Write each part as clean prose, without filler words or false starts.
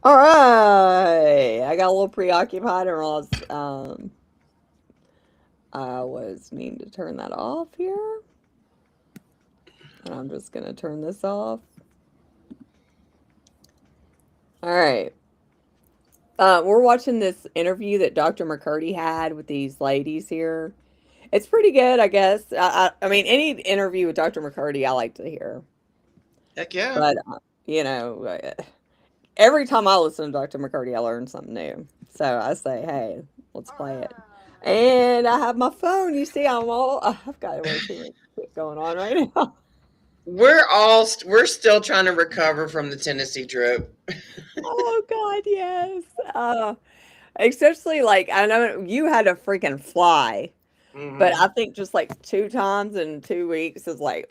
All right, I got a little preoccupied and realized I was needing to turn that off here, and I'm just gonna turn this off. All right, we're watching this interview that Dr. McCurdy had with these ladies here. It's pretty good, I guess. I mean, any interview with Dr. McCurdy, I like to hear, Heck yeah. but you know, every time I listen to Dr. McCurdy, I learn something new. So I say, hey, let's play it. And I have my phone. You see, I've got way too much shit going on right now. We're still trying to recover from the Tennessee trip. Oh God, yes. Especially like I know you had to freaking fly, but Hmm. I think just like 2 times in 2 weeks is like,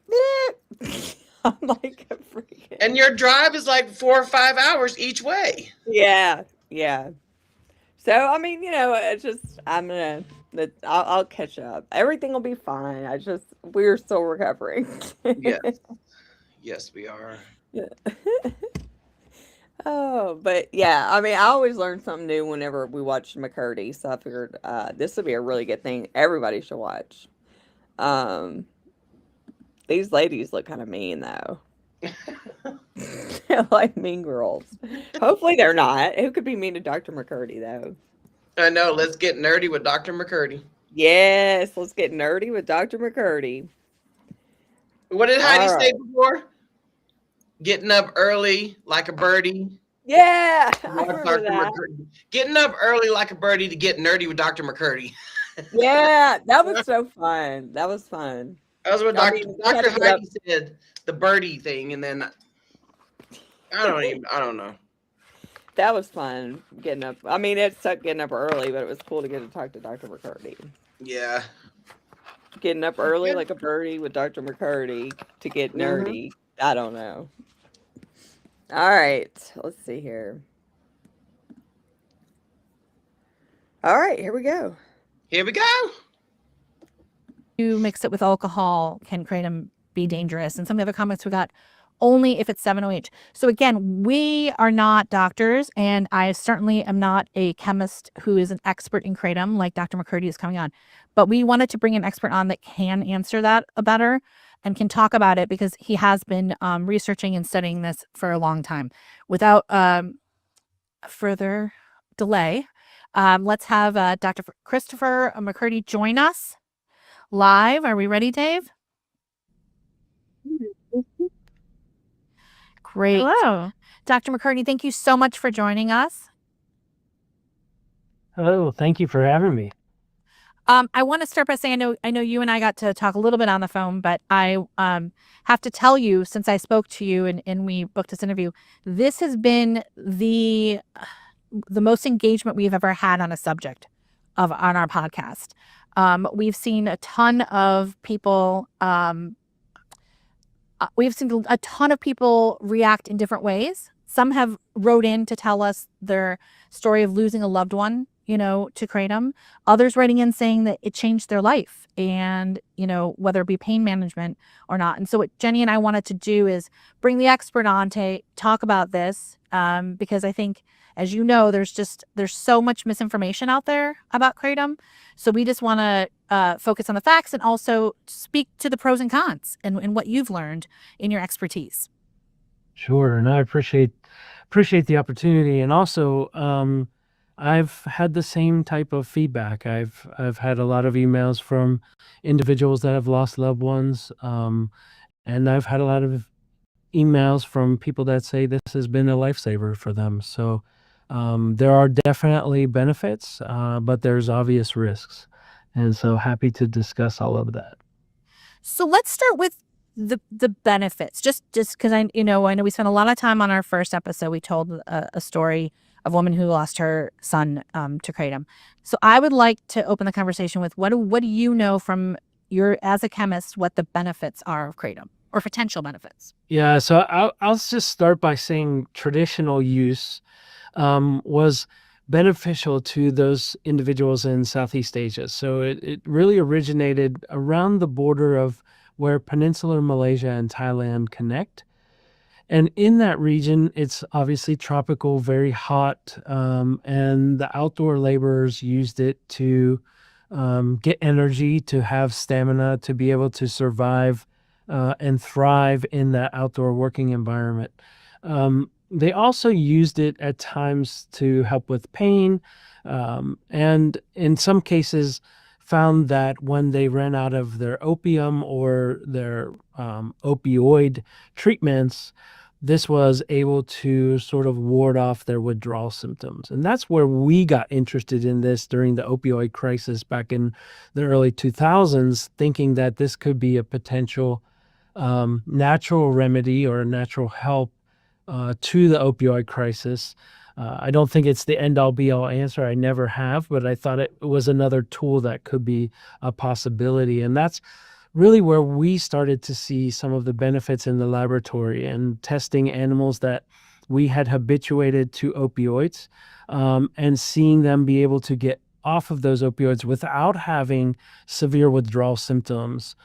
I'm like a freaking And your drive is like 4 or 5 hours each way. yeah, yeah. So I mean, it's just I'll catch up. Everything will be fine. We're still recovering. Yes. Yes, we are. Yeah. Oh, but yeah, I mean, I always learn something new whenever we watch McCurdy. So I figured this would be a really good thing. Everybody should watch. Um, these ladies look kind of mean though. They're like mean girls. Hopefully they're not. Who could be mean to Dr. McCurdy though? I know. Let's get nerdy with Dr. McCurdy. Yes, let's get nerdy with Dr. McCurdy. What did Heidi All say right. before? Getting up early like a birdie. Yeah, I Watch remember Dr. that. McCurdy. Getting up early like a birdie to get nerdy with Dr. McCurdy. Yeah, that was so fun. That was fun. That's what I Dr. mean, you had Dr. to get up. Heidi said, the birdie thing, and then I don't know. That was fun getting up. I mean, it sucked getting up early, but it was cool to get to talk to Dr. McCurdy. Yeah. Getting up early like a birdie with Dr. McCurdy to get Hmm. nerdy. I don't know. All right, let's see here. All right, here we go. Here we go. You mix it with alcohol can create them be dangerous. And some of the other comments we got, only if it's 7-OH. So again, we are not doctors, and I certainly am not a chemist who is an expert in kratom like Dr. McCurdy is coming on. But we wanted to bring an expert on that can answer that better and can talk about it because he has been researching and studying this for a long time. Without further delay, let's have Dr. Christopher McCurdy join us live. Are we ready, Dave? Great. Hello. Dr. McCurdy, thank you so much for joining us. Hello, thank you for having me. I want to start by saying I know you and I got to talk a little bit on the phone, but I have to tell you, since I spoke to you and we booked this interview, this has been the most engagement we've ever had on a subject on our podcast. We've seen a ton of people. We've seen a ton of people react in different ways. Some have wrote in to tell us their story of losing a loved one, to kratom. Others writing in saying that it changed their life and, whether it be pain management or not. And so what Jenny and I wanted to do is bring the expert on to talk about this because I think, as you know, there's so much misinformation out there about kratom. So we just want to focus on the facts and also speak to the pros and cons and what you've learned in your expertise. Sure, and I appreciate the opportunity, and also I've had the same type of feedback. I've had a lot of emails from individuals that have lost loved ones, and I've had a lot of emails from people that say this has been a lifesaver for them. So there are definitely benefits, but there's obvious risks, and so happy to discuss all of that. So let's start with the benefits. Just because I know we spent a lot of time on our first episode. We told a story of a woman who lost her son to kratom. So I would like to open the conversation with what do you know from as a chemist, what the benefits are of kratom or potential benefits? Yeah, so I'll just start by saying traditional use was beneficial to those individuals in Southeast Asia. So it really originated around the border of where Peninsular Malaysia and Thailand connect. And in that region, it's obviously tropical, very hot, and the outdoor laborers used it to get energy, to have stamina, to be able to survive and thrive in that outdoor working environment. They also used it at times to help with pain, and in some cases found that when they ran out of their opium or their opioid treatments, this was able to sort of ward off their withdrawal symptoms. And that's where we got interested in this during the opioid crisis back in the early 2000s, thinking that this could be a potential natural remedy or a natural help to the opioid crisis. I don't think it's the end-all be-all answer. I never have, but I thought it was another tool that could be a possibility. And that's really where we started to see some of the benefits in the laboratory and testing animals that we had habituated to opioids, and seeing them be able to get off of those opioids without having severe withdrawal symptoms.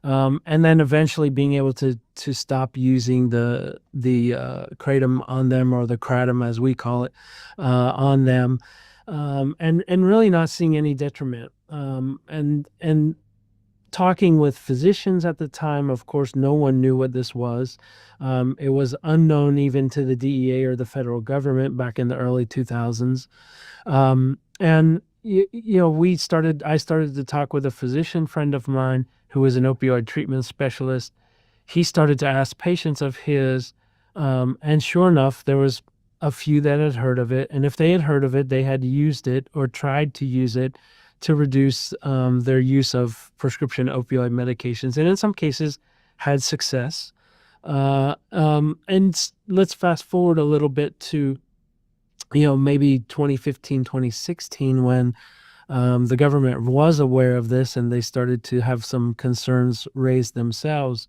And then eventually being able to stop using the kratom on them, or the kratom as we call it, on them, and really not seeing any detriment. And talking with physicians at the time, of course, no one knew what this was. It was unknown even to the DEA or the federal government back in the early 2000s. And I started to talk with a physician friend of mine who was an opioid treatment specialist. He started to ask patients of his, and sure enough, there was a few that had heard of it. And if they had heard of it, they had used it or tried to use it to reduce their use of prescription opioid medications, and in some cases had success. And let's fast forward a little bit to, maybe 2015, 2016, when the government was aware of this and they started to have some concerns raised themselves.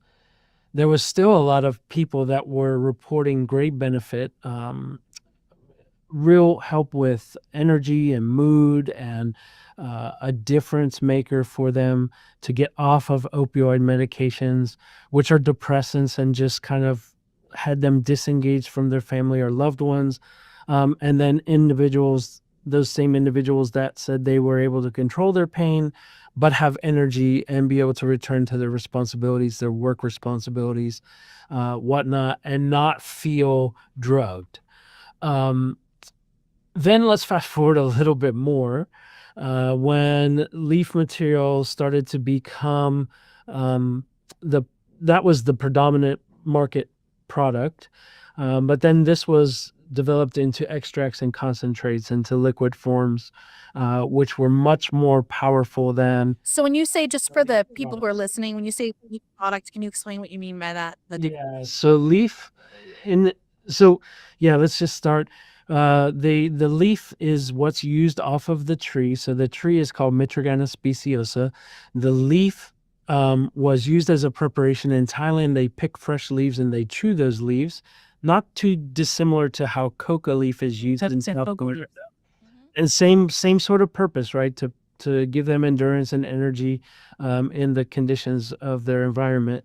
There was still a lot of people that were reporting great benefit, real help with energy and mood, and a difference maker for them to get off of opioid medications, which are depressants and just kind of had them disengaged from their family or loved ones. And then those same individuals that said they were able to control their pain, but have energy and be able to return to their responsibilities, their work responsibilities, whatnot, and not feel drugged. Then let's fast forward a little bit more. When leaf material started to become that was the predominant market product, but then this was developed into extracts and concentrates, into liquid forms, which were much more powerful than. So when you say, just for the people who are listening, when you say leaf product, can you explain what you mean by that? Yeah, so let's just start. The leaf is what's used off of the tree. So the tree is called Mitragyna speciosa. The leaf was used as a preparation in Thailand. They pick fresh leaves and they chew those leaves, not too dissimilar to how coca leaf is used in South Korea. And same sort of purpose, right? To give them endurance and energy in the conditions of their environment.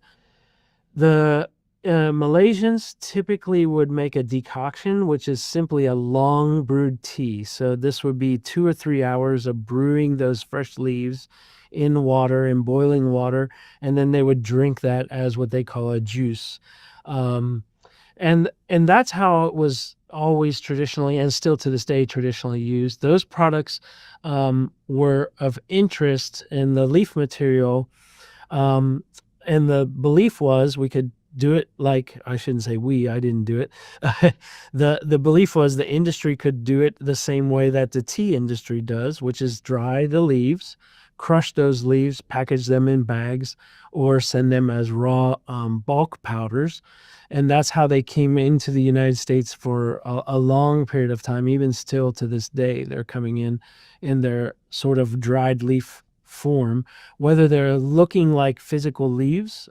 The Malaysians typically would make a decoction, which is simply a long brewed tea. So this would be 2 or 3 hours of brewing those fresh leaves in water, in boiling water, and then they would drink that as what they call a juice. And that's how it was always traditionally, and still to this day traditionally used. Those products were of interest in the leaf material. And the belief was we could do it like, I shouldn't say I didn't do it. The belief was the industry could do it the same way that the tea industry does, which is dry the leaves, crush those leaves, package them in bags, or send them as raw bulk powders. And that's how they came into the United States for a long period of time. Even still to this day, they're coming in their sort of dried leaf form, whether they're looking like physical leaves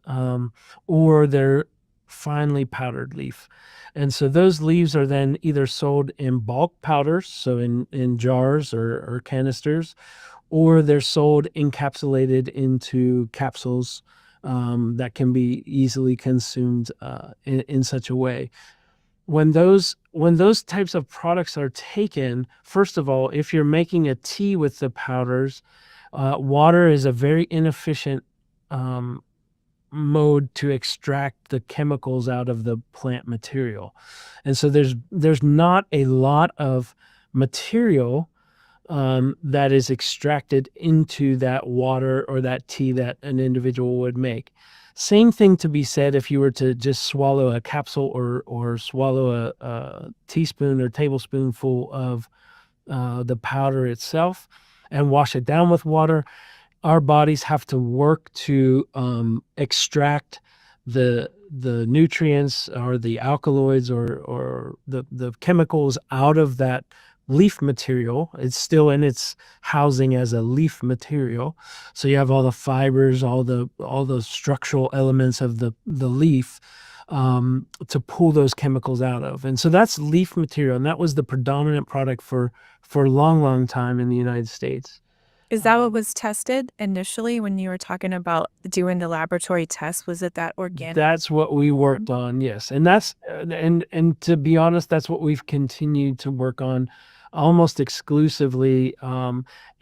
or they're finely powdered leaf. And so those leaves are then either sold in bulk powders, so in jars or canisters, or they're sold encapsulated into capsules that can be easily consumed in such a way. When those types of products are taken, first of all, if you're making a tea with the powders, water is a very inefficient mode to extract the chemicals out of the plant material. And so there's not a lot of material that is extracted into that water or that tea that an individual would make. Same thing to be said if you were to just swallow a capsule or swallow a teaspoon or tablespoonful of the powder itself and wash it down with water. Our bodies have to work to extract the nutrients or the alkaloids or the chemicals out of that leaf material. It's still in its housing as a leaf material. So you have all the fibers, all the structural elements of the leaf to pull those chemicals out of. And so that's leaf material. And that was the predominant product for a long time in the United States. Is that what was tested initially when you were talking about doing the laboratory test? Was it that organic? That's what we worked on, yes. And that's and to be honest, that's what we've continued to work on almost exclusively,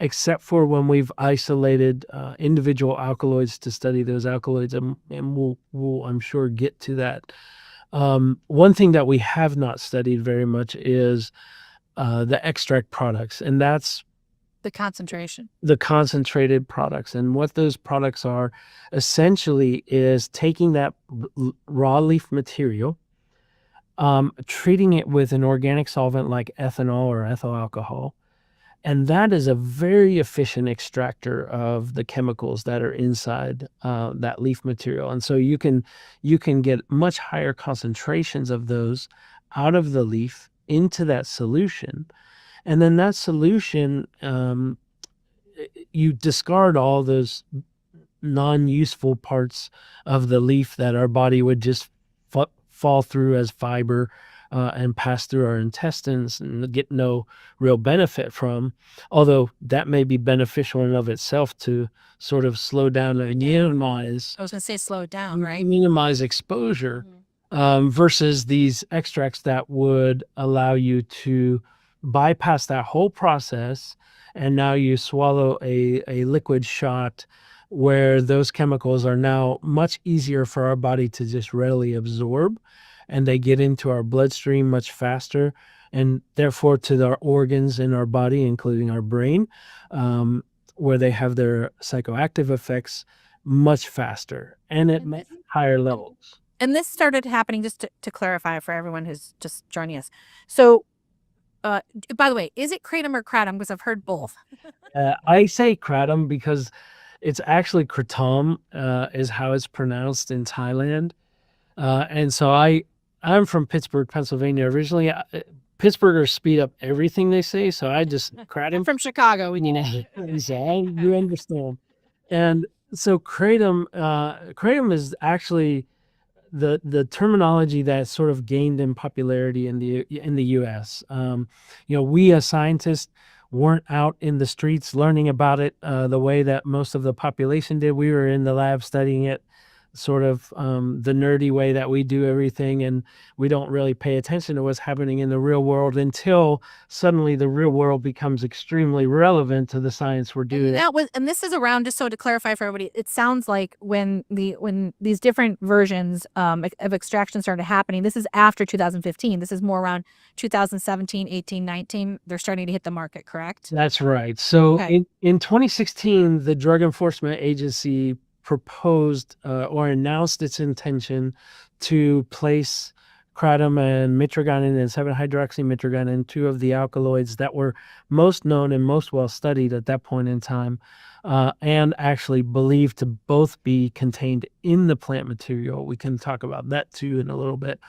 except for when we've isolated individual alkaloids to study those alkaloids, and we'll I'm sure get to that. One thing that we have not studied very much is the extract products, and that's The concentration. the concentrated products. And what those products are essentially is taking that raw leaf material, treating it with an organic solvent like ethanol or ethyl alcohol. And that is a very efficient extractor of the chemicals that are inside that leaf material. And so you can get much higher concentrations of those out of the leaf into that solution. And then that solution, you discard all those non-useful parts of the leaf that our body would just fall through as fiber and pass through our intestines and get no real benefit from, although that may be beneficial in and of itself to sort of slow down and minimize. I was going to say slow it down, right? Minimize exposure. versus these extracts that would allow you to bypass that whole process, and now you swallow a liquid shot where those chemicals are now much easier for our body to just readily absorb, and they get into our bloodstream much faster, and therefore to our organs in our body, including our brain, where they have their psychoactive effects much faster and at And higher levels. And this started happening, just to clarify for everyone who's just joining us. So, by the way, is it kratom or kratom? Because I've heard both. I say kratom because it's actually kratom, is how it's pronounced in Thailand. And so I'm from Pittsburgh, Pennsylvania originally. Pittsburghers speed up everything they say, so I just I'm kratom. from Chicago, you know. You understand. And so kratom is actually the terminology that sort of gained in popularity in the U.S. We as scientists weren't out in the streets learning about it the way that most of the population did. We were in the lab studying it, sort of the nerdy way that we do everything, and we don't really pay attention to what's happening in the real world until suddenly the real world becomes extremely relevant to the science we're doing. And this is around, just so to clarify for everybody, it sounds like when these different versions of extraction started happening, this is after 2015. This is more around 2017, 18, 19. They're starting to hit the market, correct? That's right. So Okay. in 2016, the Drug Enforcement Agency proposed or announced its intention to place kratom and mitragynine and 7-hydroxymitragynine, two of the alkaloids that were most known and most well studied at that point in time, and actually believed to both be contained in the plant material. We can talk about that too in a little bit.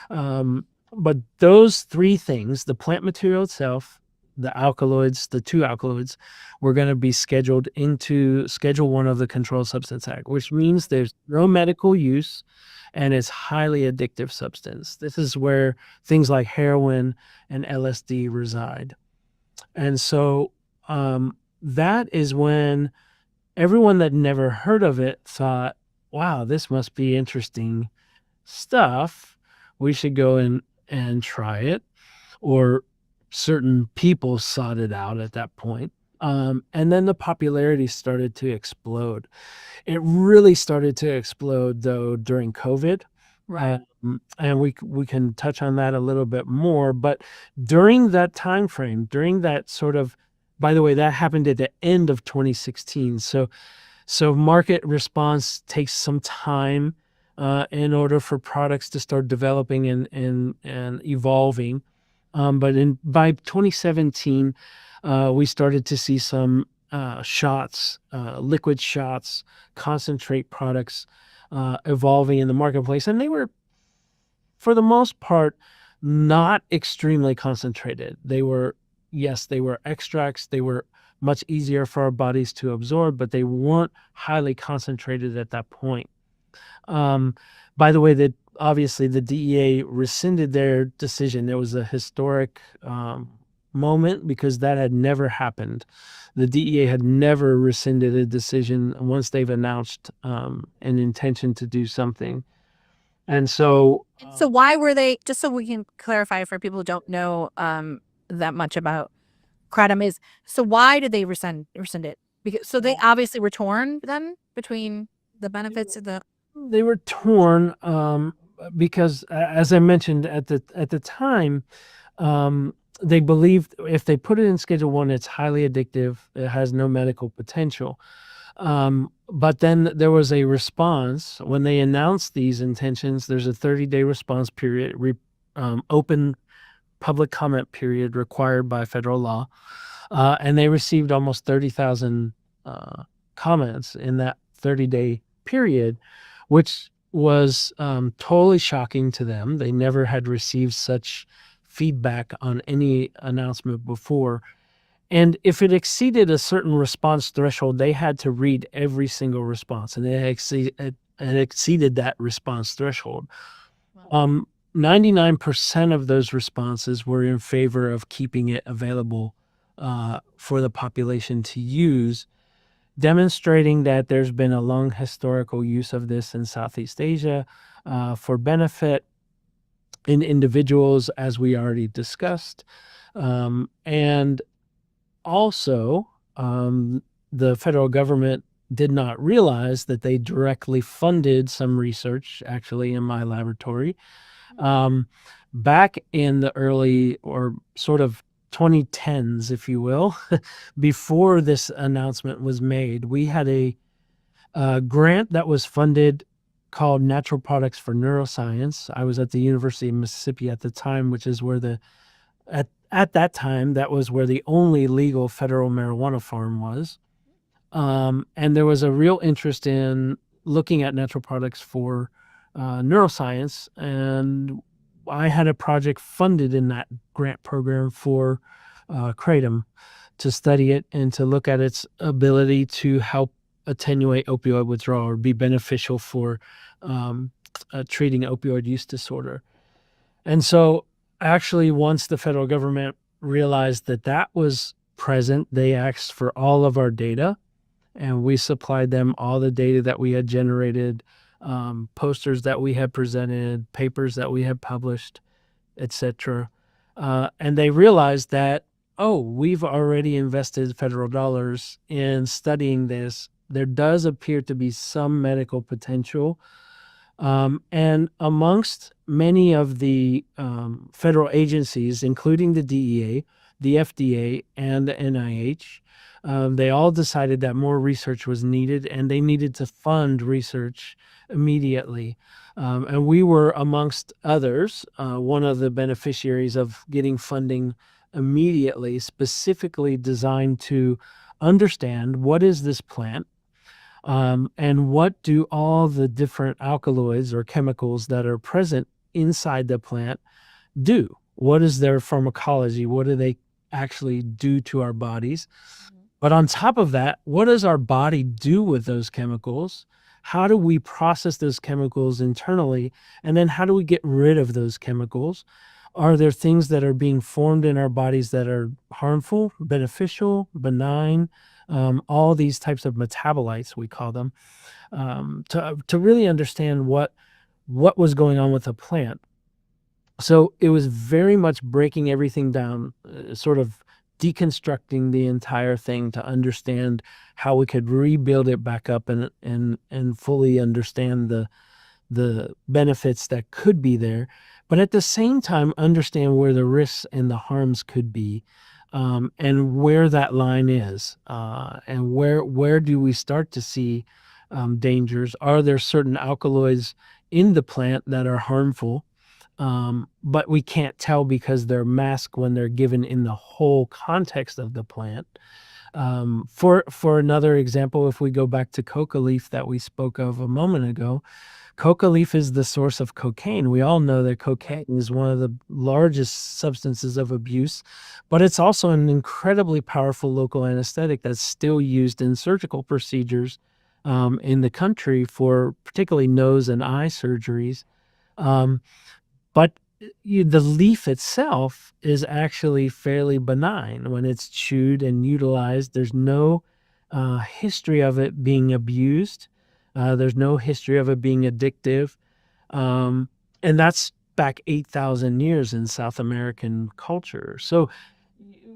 But those three things, the plant material itself, the two alkaloids, were going to be scheduled into Schedule 1 of the Controlled Substance Act, which means there's no medical use and it's highly addictive substance. This is where things like heroin and LSD reside. And so that is when everyone that never heard of it thought, wow, this must be interesting stuff. We should go and try it. Or certain people sought it out at that point. And then the popularity started to explode. It really started to explode, though, during COVID. Right. And we can touch on that a little bit more. But during that time frame, during that sort of, by the way, that happened at the end of 2016. So market response takes some time in order for products to start developing and evolving. But by 2017, we started to see some shots, liquid shots, concentrate products evolving in the marketplace. And they were, for the most part, not extremely concentrated. They were extracts. They were much easier for our bodies to absorb, but they weren't highly concentrated at that point. By the way, obviously the DEA rescinded their decision. There was a historic moment because that had never happened. The DEA had never rescinded a decision once they've announced an intention to do something. And so So why were they, just so we can clarify for people who don't know that much about kratom, so why did they rescind it? Because they obviously were torn then between the benefits of the... They were torn because, as I mentioned at the time, they believed if they put it in Schedule 1, it's highly addictive. It has no medical potential. But then there was a response when they announced these intentions. There's a 30-day response period, open public comment period required by federal law, and they received almost 30,000 comments in that 30-day period, which was totally shocking to them. They never had received such feedback on any announcement before. And if it exceeded a certain response threshold, they had to read every single response, and it exceeded that response threshold. 99% of those responses were in favor of keeping it available for the population to use, demonstrating that there's been a long historical use of this in Southeast Asia, for benefit in individuals, as we already discussed. And also, the federal government did not realize that they directly funded some research actually in my laboratory. Back in the early or sort of 2010s, if you will, before this announcement was made, we had a grant that was funded called Natural Products for Neuroscience. I was at the University of Mississippi at the time, which is where at that time, that was where the only legal federal marijuana farm was. And there was a real interest in looking at natural products for neuroscience. And I had a project funded in that grant program for kratom to study it and to look at its ability to help attenuate opioid withdrawal or be beneficial for treating opioid use disorder. And so actually, once the federal government realized that that was present, they asked for all of our data, and we supplied them all the data that we had generated, posters that we had presented, papers that we had published, etc. And they realized that, oh, we've already invested federal dollars in studying this. There does appear to be some medical potential. And amongst many of the federal agencies, including the DEA, the FDA, and the NIH, they all decided that more research was needed and they needed to fund research immediately. And we were, amongst others, one of the beneficiaries of getting funding immediately, specifically designed to understand what is this plant, and what do all the different alkaloids or chemicals that are present inside the plant do? What is their pharmacology? What do they actually do to our bodies? But on top of that, what does our body do with those chemicals? How do we process those chemicals internally? And then how do we get rid of those chemicals? Are there things that are being formed in our bodies that are harmful, beneficial, benign? All these types of metabolites, we call them, to really understand what was going on with the plant. So it was very much breaking everything down, sort of deconstructing the entire thing to understand how we could rebuild it back up and fully understand the benefits that could be there, but at the same time understand where the risks and the harms could be. And where that line is, and where do we start to see dangers? Are there certain alkaloids in the plant that are harmful, but we can't tell because they're masked when they're given in the whole context of the plant? For another example, if we go back to coca leaf that we spoke of a moment ago, coca leaf is the source of cocaine. We all know that cocaine is one of the largest substances of abuse, but it's also an incredibly powerful local anesthetic that's still used in surgical procedures in the country for particularly nose and eye surgeries. But the leaf itself is actually fairly benign when it's chewed and utilized. There's no history of it being abused. There's no history of it being addictive. And that's back 8,000 years in South American culture. So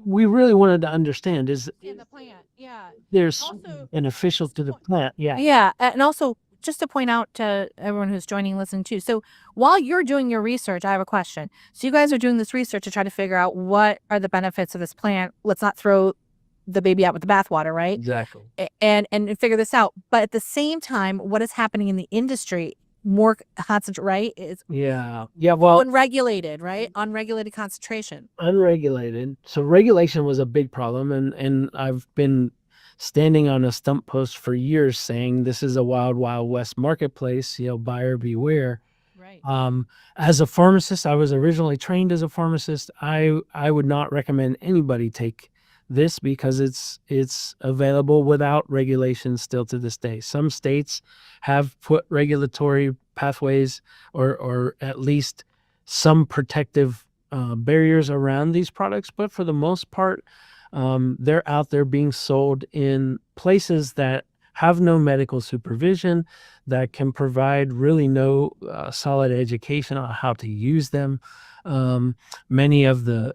we really wanted to understand is In the plant, yeah. there's Also, beneficial to the plant. Yeah. Yeah, and also just to point out to everyone who's joining, listening too. So while you're doing your research, I have a question. So you guys are doing this research to try to figure out what are the benefits of this plant. Let's not throw the baby out with the bathwater, right? Exactly. And figure this out. But at the same time, what is happening in the industry, more concentrate, right? Is Yeah. Yeah. Well, unregulated, right? Unregulated concentration. unregulated. So regulation was a big problem, and I've been standing on a stump post for years saying this is a wild, wild west marketplace, buyer beware. Right. As a pharmacist, I was originally trained as a pharmacist. I would not recommend anybody take this because it's available without regulation still to this day. Some states have put regulatory pathways or at least some protective barriers around these products, but for the most part, they're out there being sold in places that have no medical supervision, that can provide really no solid education on how to use them. Many of the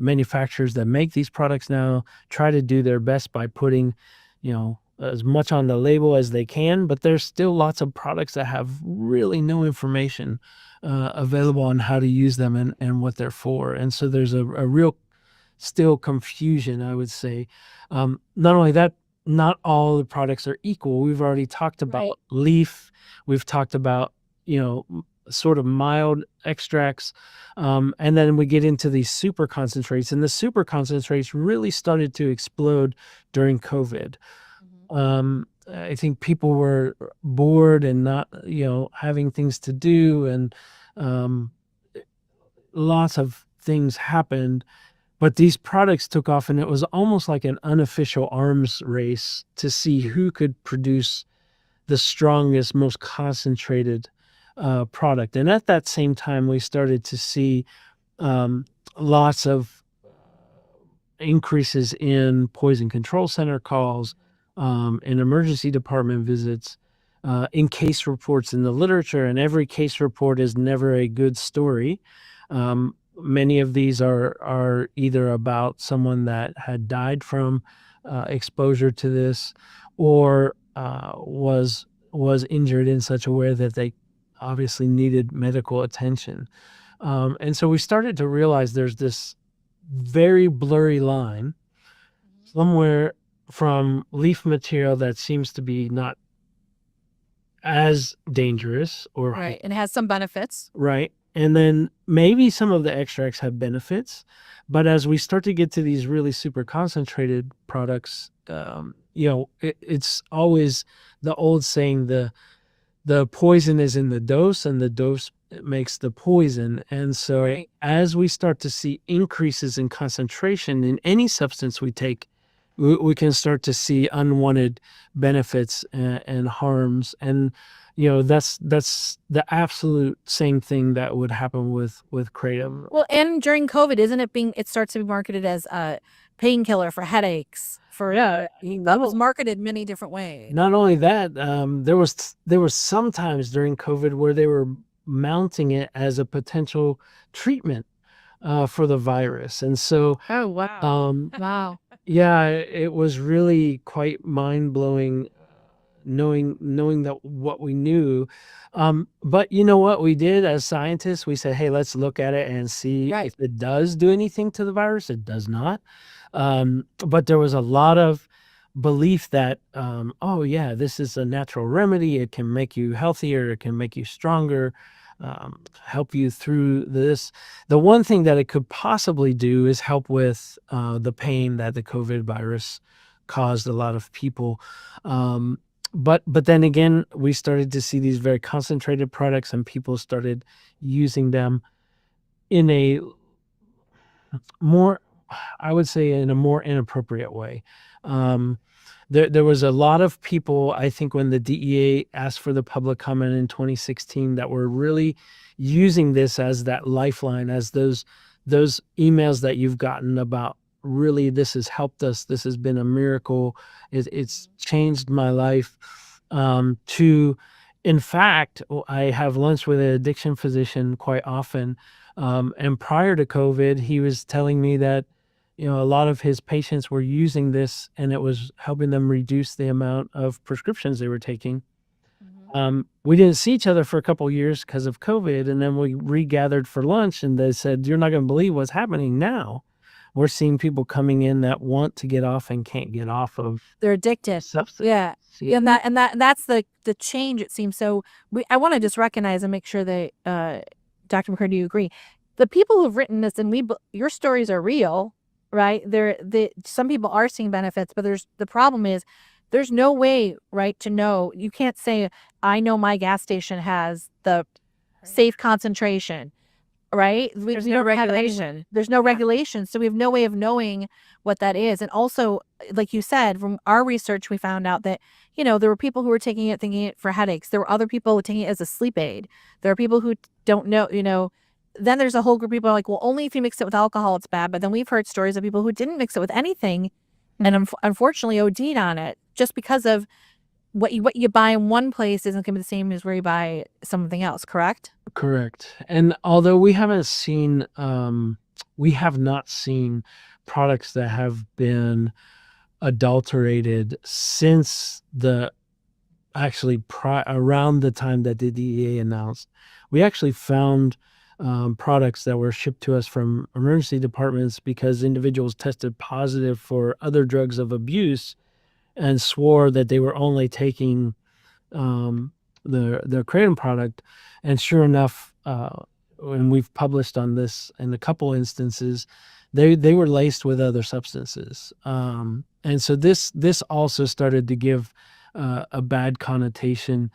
manufacturers that make these products now try to do their best by putting, as much on the label as they can, but there's still lots of products that have really no information available on how to use them and what they're for. And so there's a real still confusion, I would say. Not only that, not all the products are equal. We've already talked about Right. leaf. We've talked about, sort of mild extracts. And then we get into these super concentrates, and the super concentrates really started to explode during COVID. I think people were bored and not, having things to do, and lots of things happened. But these products took off, and it was almost like an unofficial arms race to see who could produce the strongest, most concentrated product. And at that same time, we started to see lots of increases in poison control center calls, in emergency department visits, in case reports in the literature. And every case report is never a good story. Many of these are either about someone that had died from exposure to this, or was injured in such a way that they obviously needed medical attention. And so we started to realize there's this very blurry line somewhere from leaf material that seems to be not as dangerous or Right. And it has some benefits. right. And then maybe some of the extracts have benefits, but as we start to get to these really super concentrated products, it's always the old saying, the poison is in the dose, and the dose makes the poison. And so Right. as we start to see increases in concentration in any substance we take, we can start to see unwanted benefits and harms. And that's the absolute same thing that would happen with kratom. Well, and during COVID, isn't it starts to be marketed as a painkiller for headaches? That was marketed many different ways. Not only that, there was sometimes during COVID where they were mounting it as a potential treatment for the virus. And so Oh, wow. Wow. yeah, it was really quite mind-blowing knowing that what we knew. But you know what we did as scientists? We said, hey, let's look at it and see Right. if it does do anything to the virus. It does not. But there was a lot of belief that, oh yeah, this is a natural remedy. It can make you healthier. It can make you stronger, help you through this. The one thing that it could possibly do is help with the pain that the COVID virus caused a lot of people. But then again, we started to see these very concentrated products, and people started using them in a more, I would say, in a more inappropriate way. There was a lot of people, I think, when the DEA asked for the public comment in 2016, that were really using this as that lifeline, as those emails that you've gotten about, really, this has helped us. This has been a miracle. It's changed my life. In fact, I have lunch with an addiction physician quite often. And prior to COVID, he was telling me that, a lot of his patients were using this, and it was helping them reduce the amount of prescriptions they were taking. We didn't see each other for a couple of years because of COVID, and then we regathered for lunch, and they said, you're not going to believe what's happening now. We're seeing people coming in that want to get off and can't get off of They're addicted. substance. Yeah. Yeah, and that's the change, it seems. So I want to just recognize and make sure that Dr. McCurdy, you agree. The people who've written this, and your stories are real, right? Some people are seeing benefits, but the problem is there's no way, right, to know. You can't say, I know my gas station has the safe concentration, right? There's no regulation. There's no regulation. So we have no way of knowing what that is. And also, like you said, from our research, we found out that, there were people who were taking it, thinking it for headaches. There were other people taking it as a sleep aid. There are people who don't know, then there's a whole group of people like, well, only if you mix it with alcohol, it's bad. But then we've heard stories of people who didn't mix it with anything and unfortunately OD'd on it just because of what you buy in one place isn't going to be the same as where you buy something else, correct? Correct. And although we have not seen products that have been adulterated since around the time that the DEA announced. We actually found products that were shipped to us from emergency departments because individuals tested positive for other drugs of abuse and swore that they were only taking the kratom product. And sure enough, and we've published on this in a couple instances, they were laced with other substances. And so this also started to give a bad connotation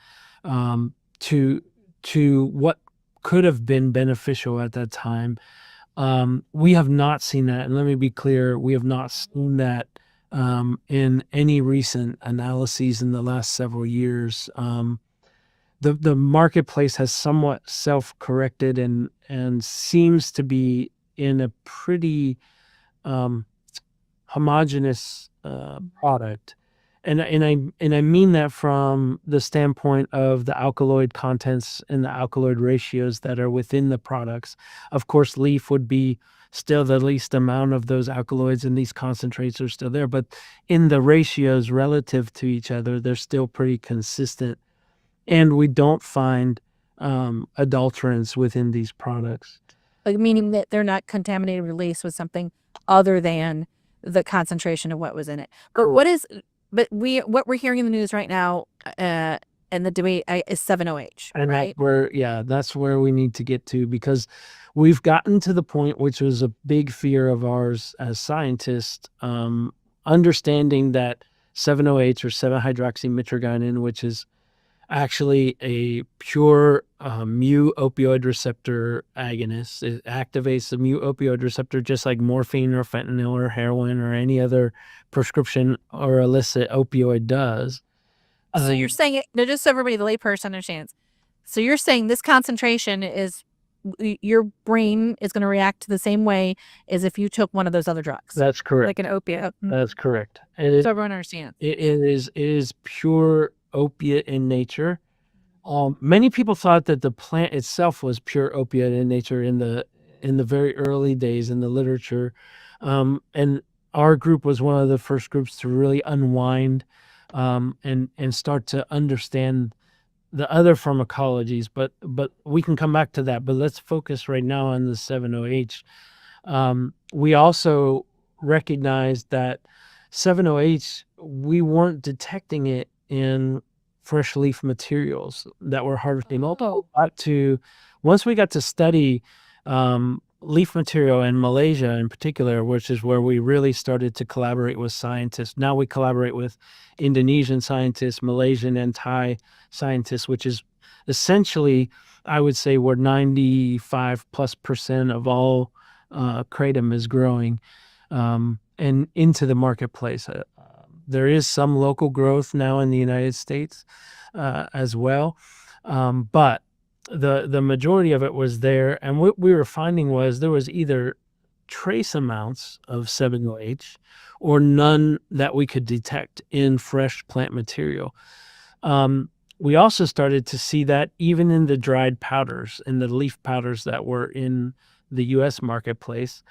to what could have been beneficial at that time. We have not seen that, and let me be clear, we have not seen that in any recent analyses in the last several years. The marketplace has somewhat self-corrected and seems to be in a pretty homogeneous product. And I mean that from the standpoint of the alkaloid contents and the alkaloid ratios that are within the products. Of course, leaf would be still the least amount of those alkaloids, and these concentrates are still there. But in the ratios relative to each other, they're still pretty consistent. And we don't find adulterants within these products. Like meaning that they're not contaminated, released with something other than the concentration of what was in it. But what we're hearing in the news right now, and the debate is 7-OH, And right? that's where we need to get to, because we've gotten to the point, which was a big fear of ours as scientists, understanding that 7-OH or 7-hydroxymitragynine, which is actually a pure mu opioid receptor agonist. It activates the mu opioid receptor just like morphine or fentanyl or heroin or any other prescription or illicit opioid does. So you're saying it, no, just so everybody, the layperson understands. So you're saying this concentration is, your brain is going to react the same way as if you took one of those other drugs. That's correct. Like an opiate. That's correct. So everyone understands. It is pure opiate in nature. Many people thought that the plant itself was pure opiate in nature in the very early days in the literature, and our group was one of the first groups to really unwind and start to understand the other pharmacologies. But we can come back to that. But let's focus right now on the 7-OH. We also recognized that 7-OH, we weren't detecting it in fresh leaf materials that were harvesting. Once we got to study leaf material in Malaysia in particular, which is where we really started to collaborate with scientists. Now we collaborate with Indonesian scientists, Malaysian and Thai scientists, which is essentially, I would say, where 95+% of all kratom is growing and into the marketplace. There is some local growth now in the United States as well, but the majority of it was there. And what we were finding was there was either trace amounts of 7-OH or none that we could detect in fresh plant material. We also started to see that even in the dried powders, in the leaf powders that were in the U.S. marketplace.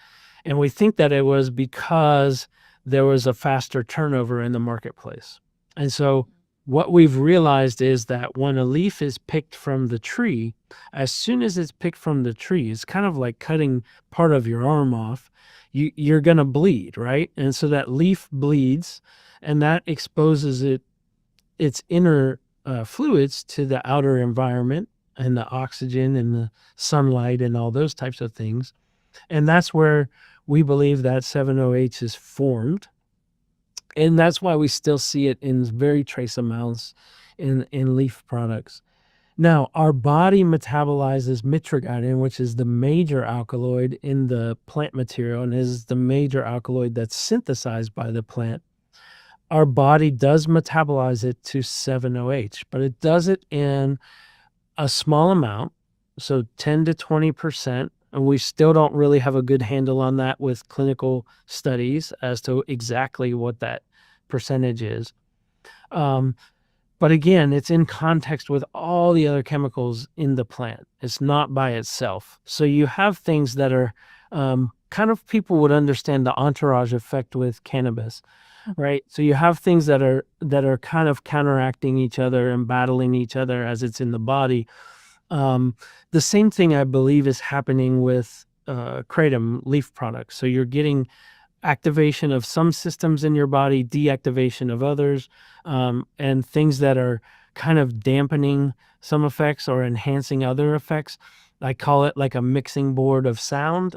And we think that it was because there was a faster turnover in the marketplace. And so what we've realized is that when a leaf is picked from the tree, as soon as it's picked from the tree, it's kind of like cutting part of your arm off. You're going to bleed, right? And so that leaf bleeds, and that exposes its inner fluids to the outer environment and the oxygen and the sunlight and all those types of things. And that's where we believe that 7-OH is formed. And that's why we still see it in very trace amounts in leaf products. Now, our body metabolizes mitragynine, which is the major alkaloid in the plant material and is the major alkaloid that's synthesized by the plant. Our body does metabolize it to 7-OH, but it does it in a small amount, so 10 to 20%. And we still don't really have a good handle on that with clinical studies as to exactly what that percentage is. But But again, it's in context with all the other chemicals in the plant. It's not by itself. So you have things that are kind of, people would understand the entourage effect with cannabis, right? So you have things that are kind of counteracting each other and battling each other as it's in the body. The same thing I believe is happening with kratom leaf products. So you're getting activation of some systems in your body, deactivation of others, and things that are kind of dampening some effects or enhancing other effects. I call it like a mixing board of sound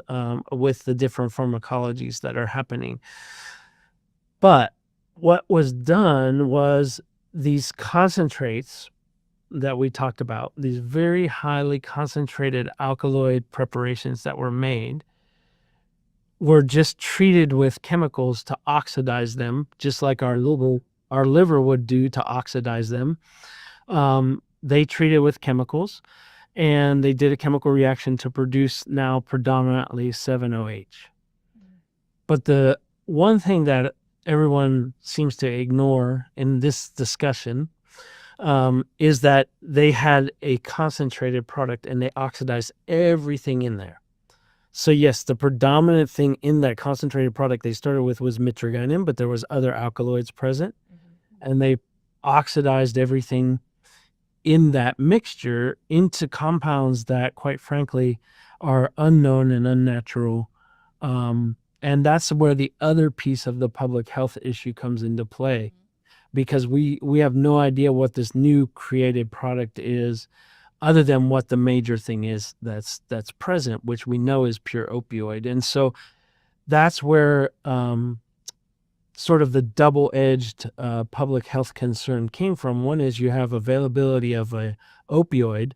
with the different pharmacologies that are happening. But what was done was these concentrates that we talked about, these very highly concentrated alkaloid preparations that were made, were just treated with chemicals to oxidize them, just like our liver would do to oxidize them. They treated with chemicals, and they did a chemical reaction to produce now predominantly 7-OH. But the one thing that everyone seems to ignore in this discussion is that they had a concentrated product and they oxidized everything in there. So yes, the predominant thing in that concentrated product they started with was mitragynine, but there was other alkaloids present, and they oxidized everything in that mixture into compounds that, quite frankly, are unknown and unnatural. And that's where the other piece of the public health issue comes into play, because we have no idea what this new created product is, other than what the major thing is that's present, which we know is pure opioid. And so that's where sort of the double-edged public health concern came from. One is you have availability of a opioid,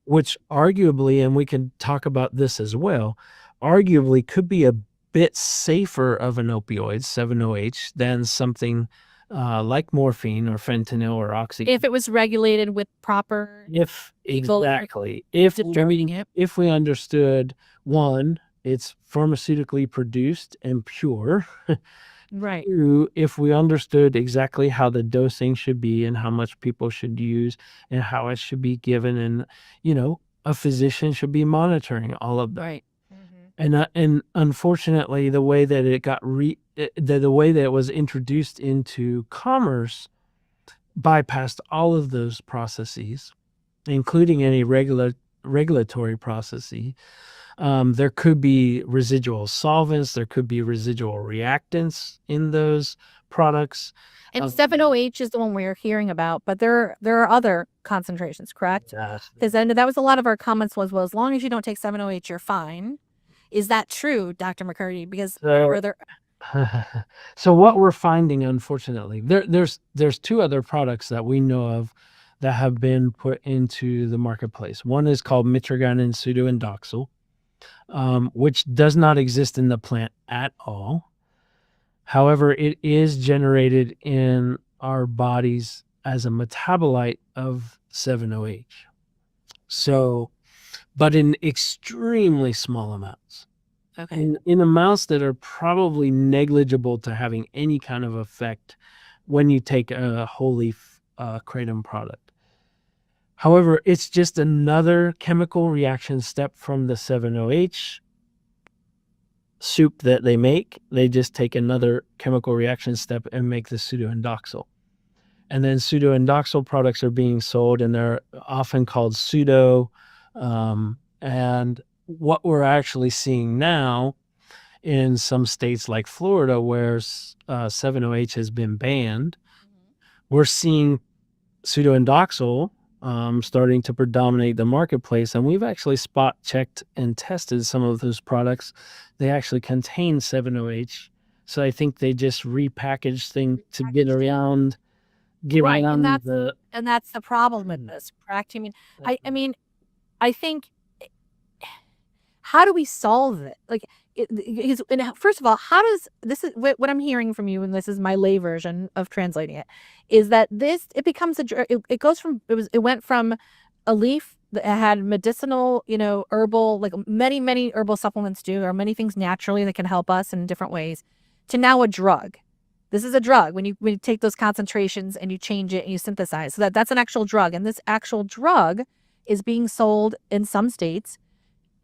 which arguably, and we can talk about this as well, arguably could be a bit safer of an opioid, 7-OH, than something like morphine or fentanyl or oxy. If it was regulated with proper people distributing it. If we understood, one, it's pharmaceutically produced and pure. Right. Two, if we understood exactly how the dosing should be and how much people should use and how it should be given, and a physician should be monitoring all of that. Right. And unfortunately, the way that it got the way that it was introduced into commerce bypassed all of those processes, including any regulatory processes. There could be residual solvents, there could be residual reactants in those products. And 7-OH is the one we're hearing about, but there are other concentrations, correct? Yes. Because that was a lot of our comments was, well, as long as you don't take 7-OH, you're fine. Is that true, Dr. McCurdy? Because so what we're finding, unfortunately, there's two other products that we know of that have been put into the marketplace. One is called mitragynine pseudoindoxil, which does not exist in the plant at all. However, it is generated in our bodies as a metabolite of 7-OH. So, but in extremely small amounts. okay. In amounts that are probably negligible to having any kind of effect when you take a whole leaf kratom product. However, it's just another chemical reaction step from the 7-OH soup that they make. They just take another chemical reaction step and make the pseudoindoxil. And then pseudoindoxil products are being sold, and they're often called pseudo. And what we're actually seeing now in some states like Florida, where 7-OH has been banned, we're seeing pseudoindoxil starting to predominate the marketplace. And we've actually spot checked and tested some of those products. They actually contain 7-OH. So I think they just repackaged things to get around. Right, and that's the problem with this, correct? I mean, I think, how do we solve it? Like, first of all, how does this is what I'm hearing from you, and this is my lay version of translating it, is that it becomes it went from a leaf that had medicinal, herbal, like many herbal supplements do, or many things naturally that can help us in different ways, to now a drug. This is a drug when you take those concentrations and you change it and you synthesize. So that's an actual drug. And this actual drug is being sold in some states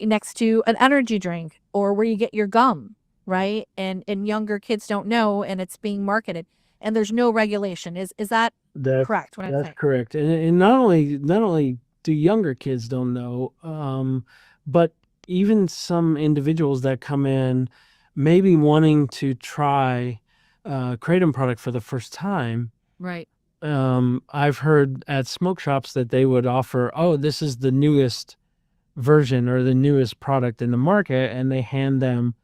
next to an energy drink or where you get your gum, right? And younger kids don't know, and it's being marketed, and there's no regulation. Is that That's correct? What I'm that's saying? correct. And not only do younger kids don't know, but even some individuals that come in maybe wanting to try kratom product for the first time. Right. I've heard at smoke shops that they would offer, oh, this is the newest version or the newest product in the market, and they hand them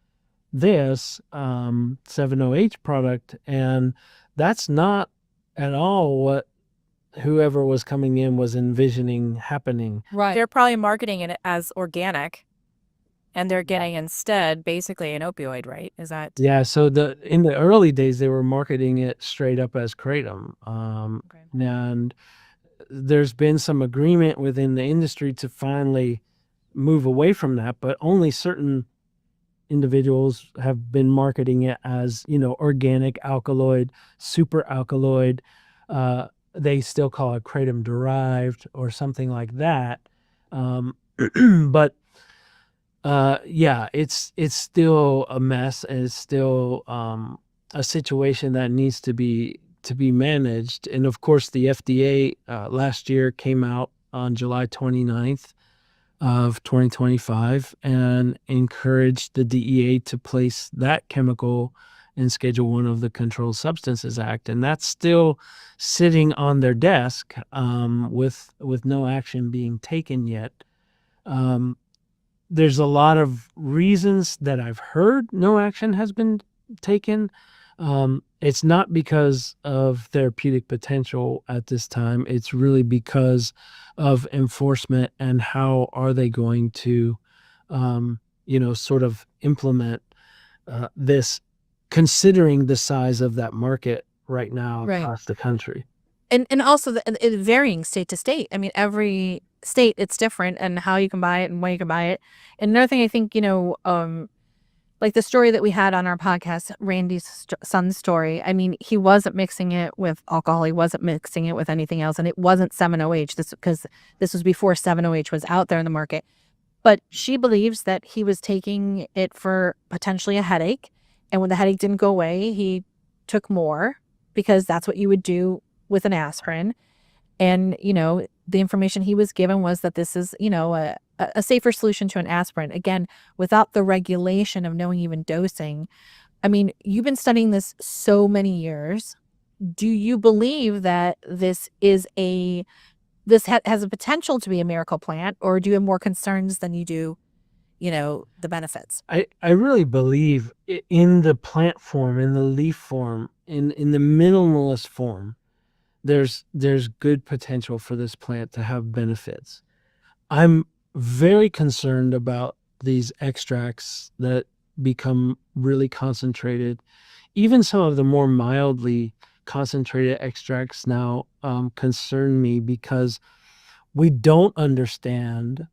this 7-OH product, and that's not at all what whoever was coming in was envisioning happening. Right. They're probably marketing it as organic, and they're getting instead basically an opioid, right? Is that Yeah, so in the early days they were marketing it straight up as kratom. okay? And there's been some agreement within the industry to finally move away from that, but only certain individuals have been marketing it as, organic alkaloid, super alkaloid. They still call it kratom derived or something like that. But yeah, it's still a mess, and it's still a situation that needs to be managed. And of course, the FDA last year came out on July 29th of 2025 and encouraged the DEA to place that chemical in Schedule 1 of the Controlled Substances Act, and that's still sitting on their desk with no action being taken yet. There's a lot of reasons that I've heard no action has been taken. It's not because of therapeutic potential at this time. It's really because of enforcement and how are they going to, sort of implement this, considering the size of that market right now Right. across the country. And also it varying state to state. I mean, every state it's different, and how you can buy it and when you can buy it. And another thing I think, like the story that we had on our podcast, Randy's son's story. I mean, he wasn't mixing it with alcohol. He wasn't mixing it with anything else, and it wasn't 7-OH. Because this was before 7-OH was out there in the market. But she believes that he was taking it for potentially a headache, and when the headache didn't go away, he took more, because that's what you would do with an aspirin. And, the information he was given was that this is, a safer solution to an aspirin. Again, without the regulation of knowing even dosing. I mean, you've been studying this so many years. Do you believe that this has a potential to be a miracle plant, or do you have more concerns than you do, the benefits? I really believe in the plant form, in the leaf form, in the minimalist form, there's good potential for this plant to have benefits. I'm very concerned about these extracts that become really concentrated. Even some of the more mildly concentrated extracts now concern me, because we don't understand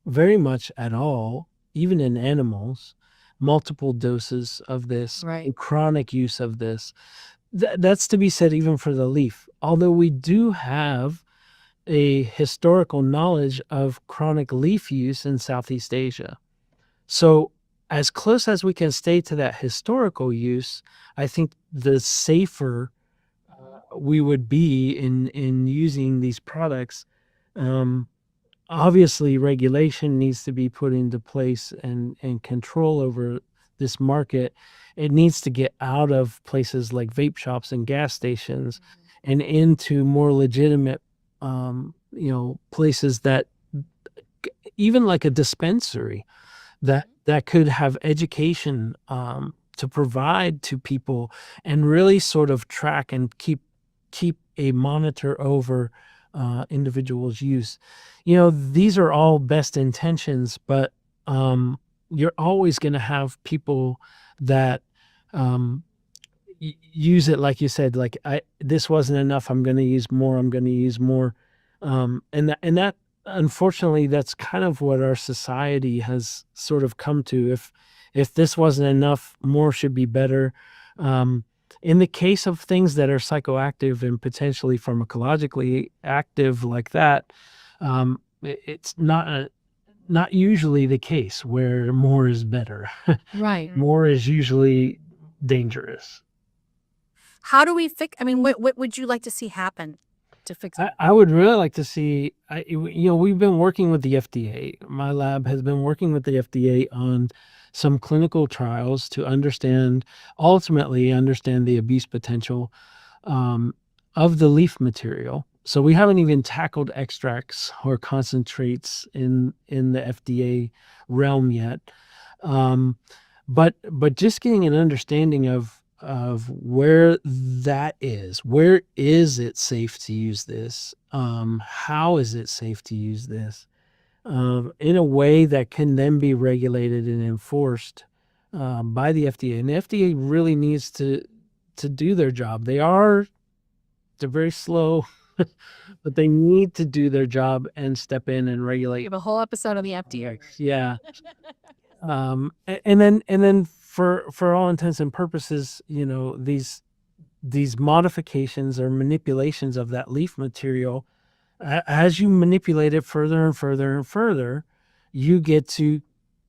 very much at all, even in animals, multiple doses of this, Right. chronic use of this. That's to be said even for the leaf. Although we do have a historical knowledge of chronic leaf use in Southeast Asia. So as close as we can stay to that historical use, I think the safer we would be in using these products. Obviously, regulation needs to be put into place and control over this market. It needs to get out of places like vape shops and gas stations and into more legitimate, places that, even like a dispensary, that could have education to provide to people and really sort of track and keep a monitor over individuals' use. These are all best intentions, but you're always going to have people that use it, like you said, like this wasn't enough, I'm going to use more, and that unfortunately that's kind of what our society has sort of come to. If this wasn't enough, more should be better. In the case of things that are psychoactive and potentially pharmacologically active like that, it's not usually the case where more is better. Right. More is usually dangerous. How do we fix? I mean, what would you like to see happen to fix it? I would really like to see, we've been working with the FDA. My lab has been working with the FDA on some clinical trials to ultimately understand the abuse potential of the leaf material. So we haven't even tackled extracts or concentrates in the FDA realm yet. But just getting an understanding of where that is. Where is it safe to use this? How is it safe to use this? In a way that can then be regulated and enforced by the FDA. And the FDA really needs to do their job. They're very slow, but they need to do their job and step in and We regulate. have a whole episode on the FDA. Yeah. And then for all intents and purposes, these modifications or manipulations of that leaf material, as you manipulate it further and further and further, you get to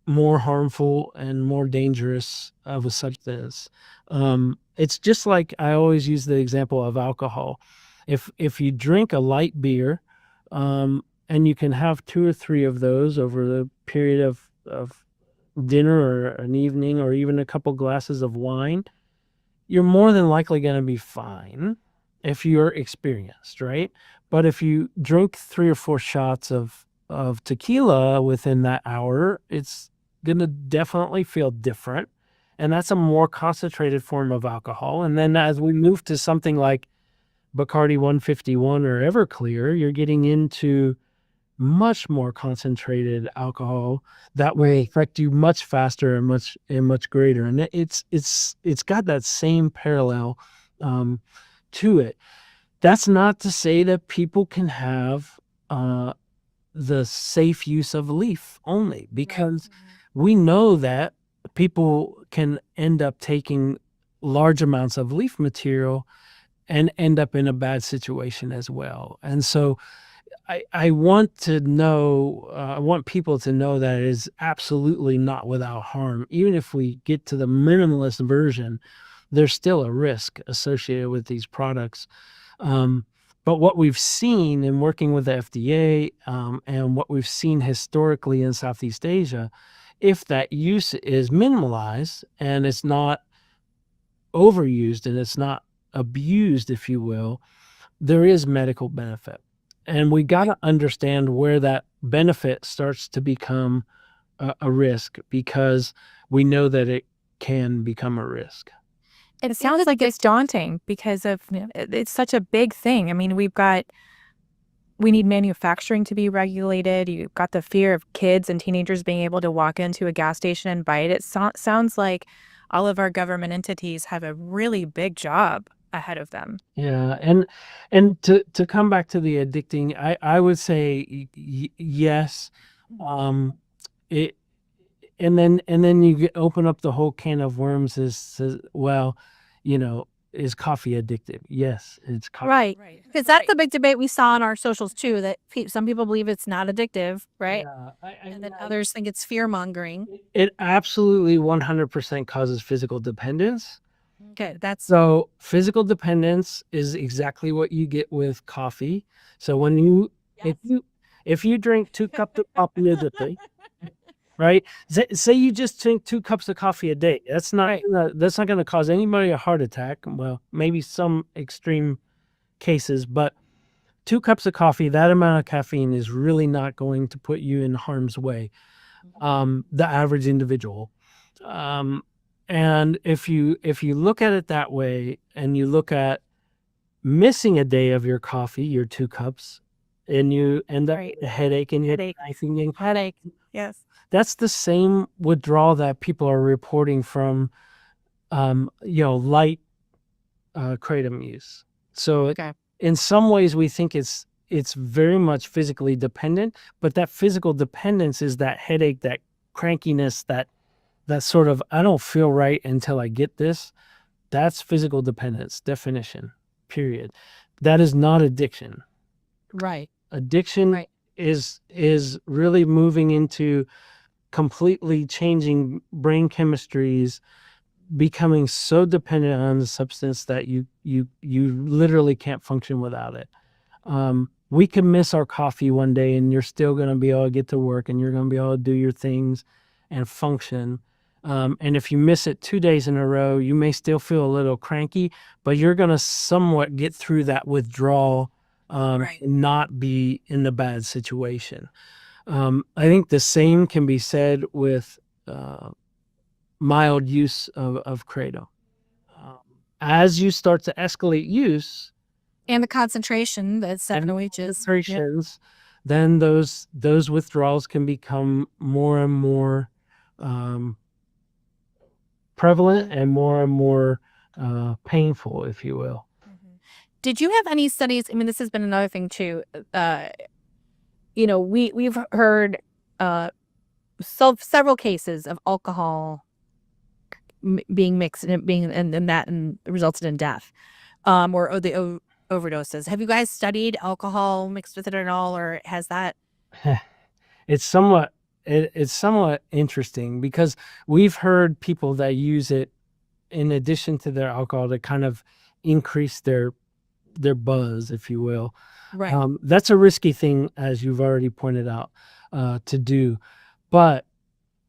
more harmful and more dangerous of a substance. It's just like I always use the example of alcohol. If you drink a light beer, and you can have 2 or 3 of those over the period of dinner or an evening or even a couple glasses of wine, you're more than likely going to be fine if you're experienced, right? But if you drink 3 or 4 shots of tequila within that hour, it's going to definitely feel different. And that's a more concentrated form of alcohol. And then as we move to something like Bacardi 151 or Everclear, you're getting into much more concentrated alcohol that will affect you much faster and much greater. And it's got that same parallel to it. That's not to say that people can have the safe use of leaf only, because we know that people can end up taking large amounts of leaf material and end up in a bad situation as well. And so I want people to know that it is absolutely not without harm. Even if we get to the minimalist version, there's still a risk associated with these products. But what we've seen in working with the FDA, and what we've seen historically in Southeast Asia, if that use is minimalized and it's not overused and it's not abused, if you will, there is medical benefit. And we got to understand where that benefit starts to become a risk, because we know that it can become a risk. It sounds like it's daunting because it's such a big thing. I mean, we need manufacturing to be regulated. You've got the fear of kids and teenagers being able to walk into a gas station and buy it. It sounds like all of our government entities have a really big job ahead of them. Yeah, and to come back to the addicting, I would say yes. It and then you open up the whole can of worms. Is coffee addictive? Yes, it's coffee. Right. Because that's the big debate we saw on our socials too, that some people believe it's not addictive, right? Yeah, And then others think it's fear mongering. It absolutely 100% causes physical dependence. Okay, that's So physical dependence is exactly what you get with coffee. So when if you drink 2 cups of coffee a day, right? Say you just drink 2 cups of coffee a day. That's not going to cause anybody a heart attack. Well, maybe some extreme cases, but 2 cups of coffee, that amount of caffeine is really not going to put you in harm's way. The average individual. And if you look at it that way, and you look at missing a day of your coffee, your 2 cups, and you end up with a headache and Headache. Yes. that's the same withdrawal that people are reporting from light kratom use. So okay. in some ways we think it's very much physically dependent, but that physical dependence is that headache, that crankiness, that sort of, I don't feel right until I get this. That's physical dependence, definition, period. That is not addiction. Right. Addiction Right. is really moving into completely changing brain chemistries, becoming so dependent on the substance that you literally can't function without it. We can miss our coffee one day and you're still going to be able to get to work and you're going to be able to do your things and function. And if you miss it 2 days in a row, you may still feel a little cranky, but you're going to somewhat get through that withdrawal, Right. and not be in a bad situation. I think the same can be said with mild use of Kratom. As you start to escalate use And the concentration that and 7-OH is. Yep. concentrations, then those withdrawals can become more and more prevalent and more painful, if you will. Did you have any studies? I mean, this has been another thing too. We've heard several cases of alcohol being mixed and it being and that and resulted in death, or the overdoses. Have you guys studied alcohol mixed with it at all, or has that? It's somewhat interesting because we've heard people that use it in addition to their alcohol to kind of increase their buzz, if you will. Right. That's a risky thing, as you've already pointed out, to do. But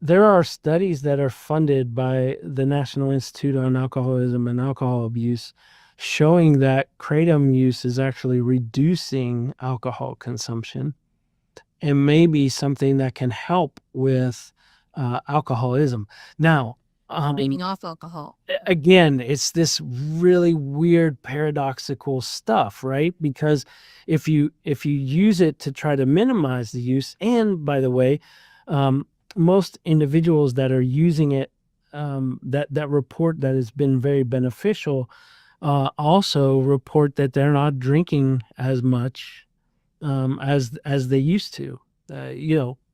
there are studies that are funded by the National Institute on Alcoholism and Alcohol Abuse showing that Kratom use is actually reducing alcohol consumption and maybe something that can help with alcoholism. Now, Leaving off alcohol. again, it's this really weird paradoxical stuff, right? Because if you use it to try to minimize the use, and by the way, most individuals that are using it, that report that has been very beneficial, also report that they're not drinking as much as they used to.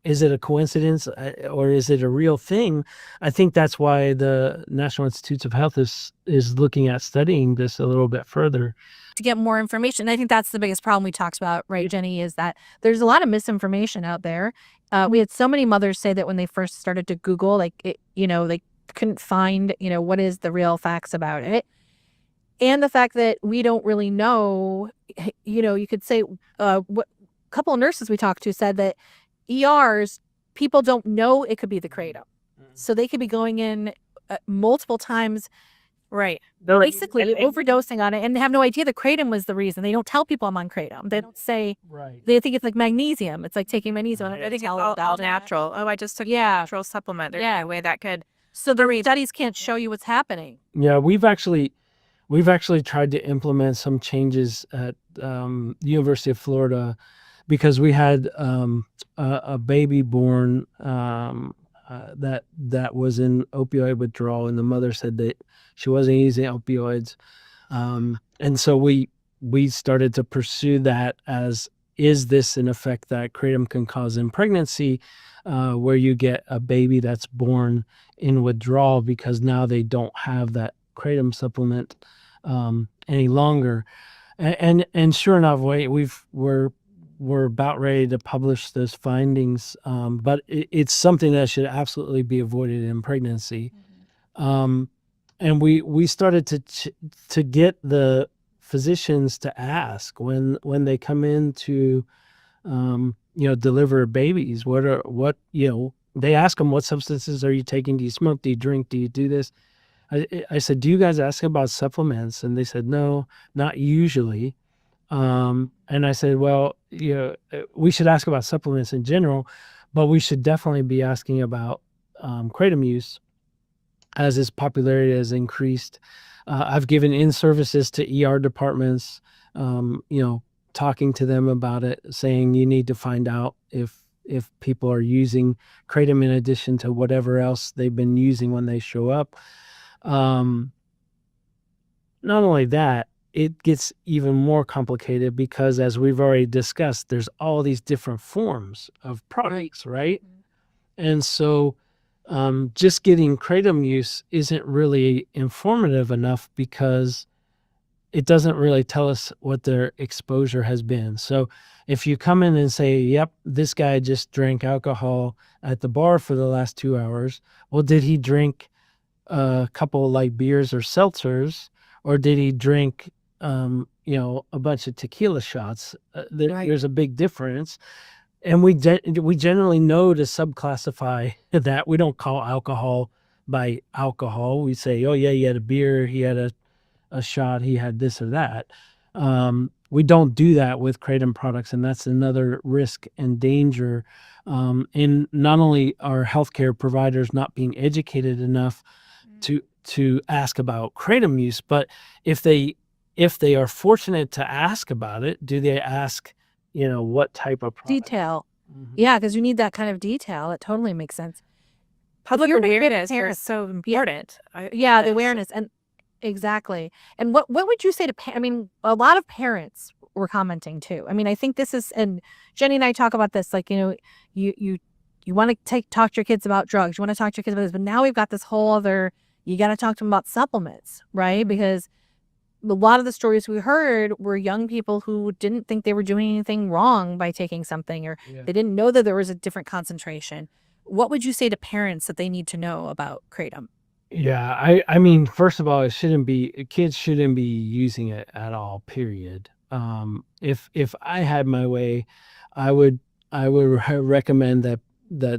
Is it a coincidence or is it a real thing? I think that's why the National Institutes of Health is looking at studying this a little bit further. To get more information. I think that's the biggest problem we talked about, right, Jenny, is that there's a lot of misinformation out there. We had so many mothers say that when they first started to Google, they couldn't find, what is the real facts about it. And the fact that we don't really know, you could say, what a couple of nurses we talked to said that ERs, people don't know it could be the Kratom. So they could be going in multiple times, right, basically overdosing on it and have no idea the Kratom was the reason. They don't tell people I'm on Kratom. They don't say, Right. They think it's like magnesium. It's like taking magnesium. I think all natural. Oh, I just took a natural supplement. There's no way that could. So the studies can't show you what's happening. Yeah, we've actually tried to implement some changes at University of Florida because we had a baby born that was in opioid withdrawal, and the mother said that she wasn't using opioids, and so we started to pursue that as, is this an effect that Kratom can cause in pregnancy, where you get a baby that's born in withdrawal because now they don't have that Kratom supplement any longer, and sure enough, we're about ready to publish those findings, but it's something that should absolutely be avoided in pregnancy. And we started to get the physicians to ask when they come in to deliver babies, they ask them, what substances are you taking? Do you smoke? Do you drink? Do you do this? I said, do you guys ask about supplements? And they said, no, not usually. And I said, well, we should ask about supplements in general, but we should definitely be asking about Kratom use as its popularity has increased. I've given in-services to ER departments, talking to them about it, saying you need to find out if people are using Kratom in addition to whatever else they've been using when they show up. Not only that, it gets even more complicated because, as we've already discussed, there's all these different forms of products, right? And so just getting kratom use isn't really informative enough because it doesn't really tell us what their exposure has been. So if you come in and say, yep, this guy just drank alcohol at the bar for the last 2 hours, well, did he drink a couple light beers or seltzers, or did he drink, a bunch of tequila shots? Right. There's a big difference. And we generally know to subclassify that. We don't call alcohol by alcohol. We say, oh yeah, he had a beer, he had a shot, he had this or that. We don't do that with kratom products, and that's another risk and danger in not only our healthcare providers not being educated enough to ask about kratom use, but if they are fortunate to ask about it, do they ask, what type of product? Detail. Mhm. Yeah, because you need that kind of detail. It totally makes sense. Public you're a good awareness parent- is so important. Yeah, the awareness and exactly. And what would you say to I mean, a lot of parents were commenting too. I mean, I think this is, and Jenny and I talk about this, like, you want to talk to your kids about drugs, you want to talk to your kids about this, but now we've got this whole other, you got to talk to them about supplements, right? Because a lot of the stories we heard were young people who didn't think they were doing anything wrong by taking something, or Yeah. they didn't know that there was a different concentration. What would you say to parents that they need to know about kratom? Yeah, I mean, first of all, kids shouldn't be using it at all, period. If I had my way, I would recommend that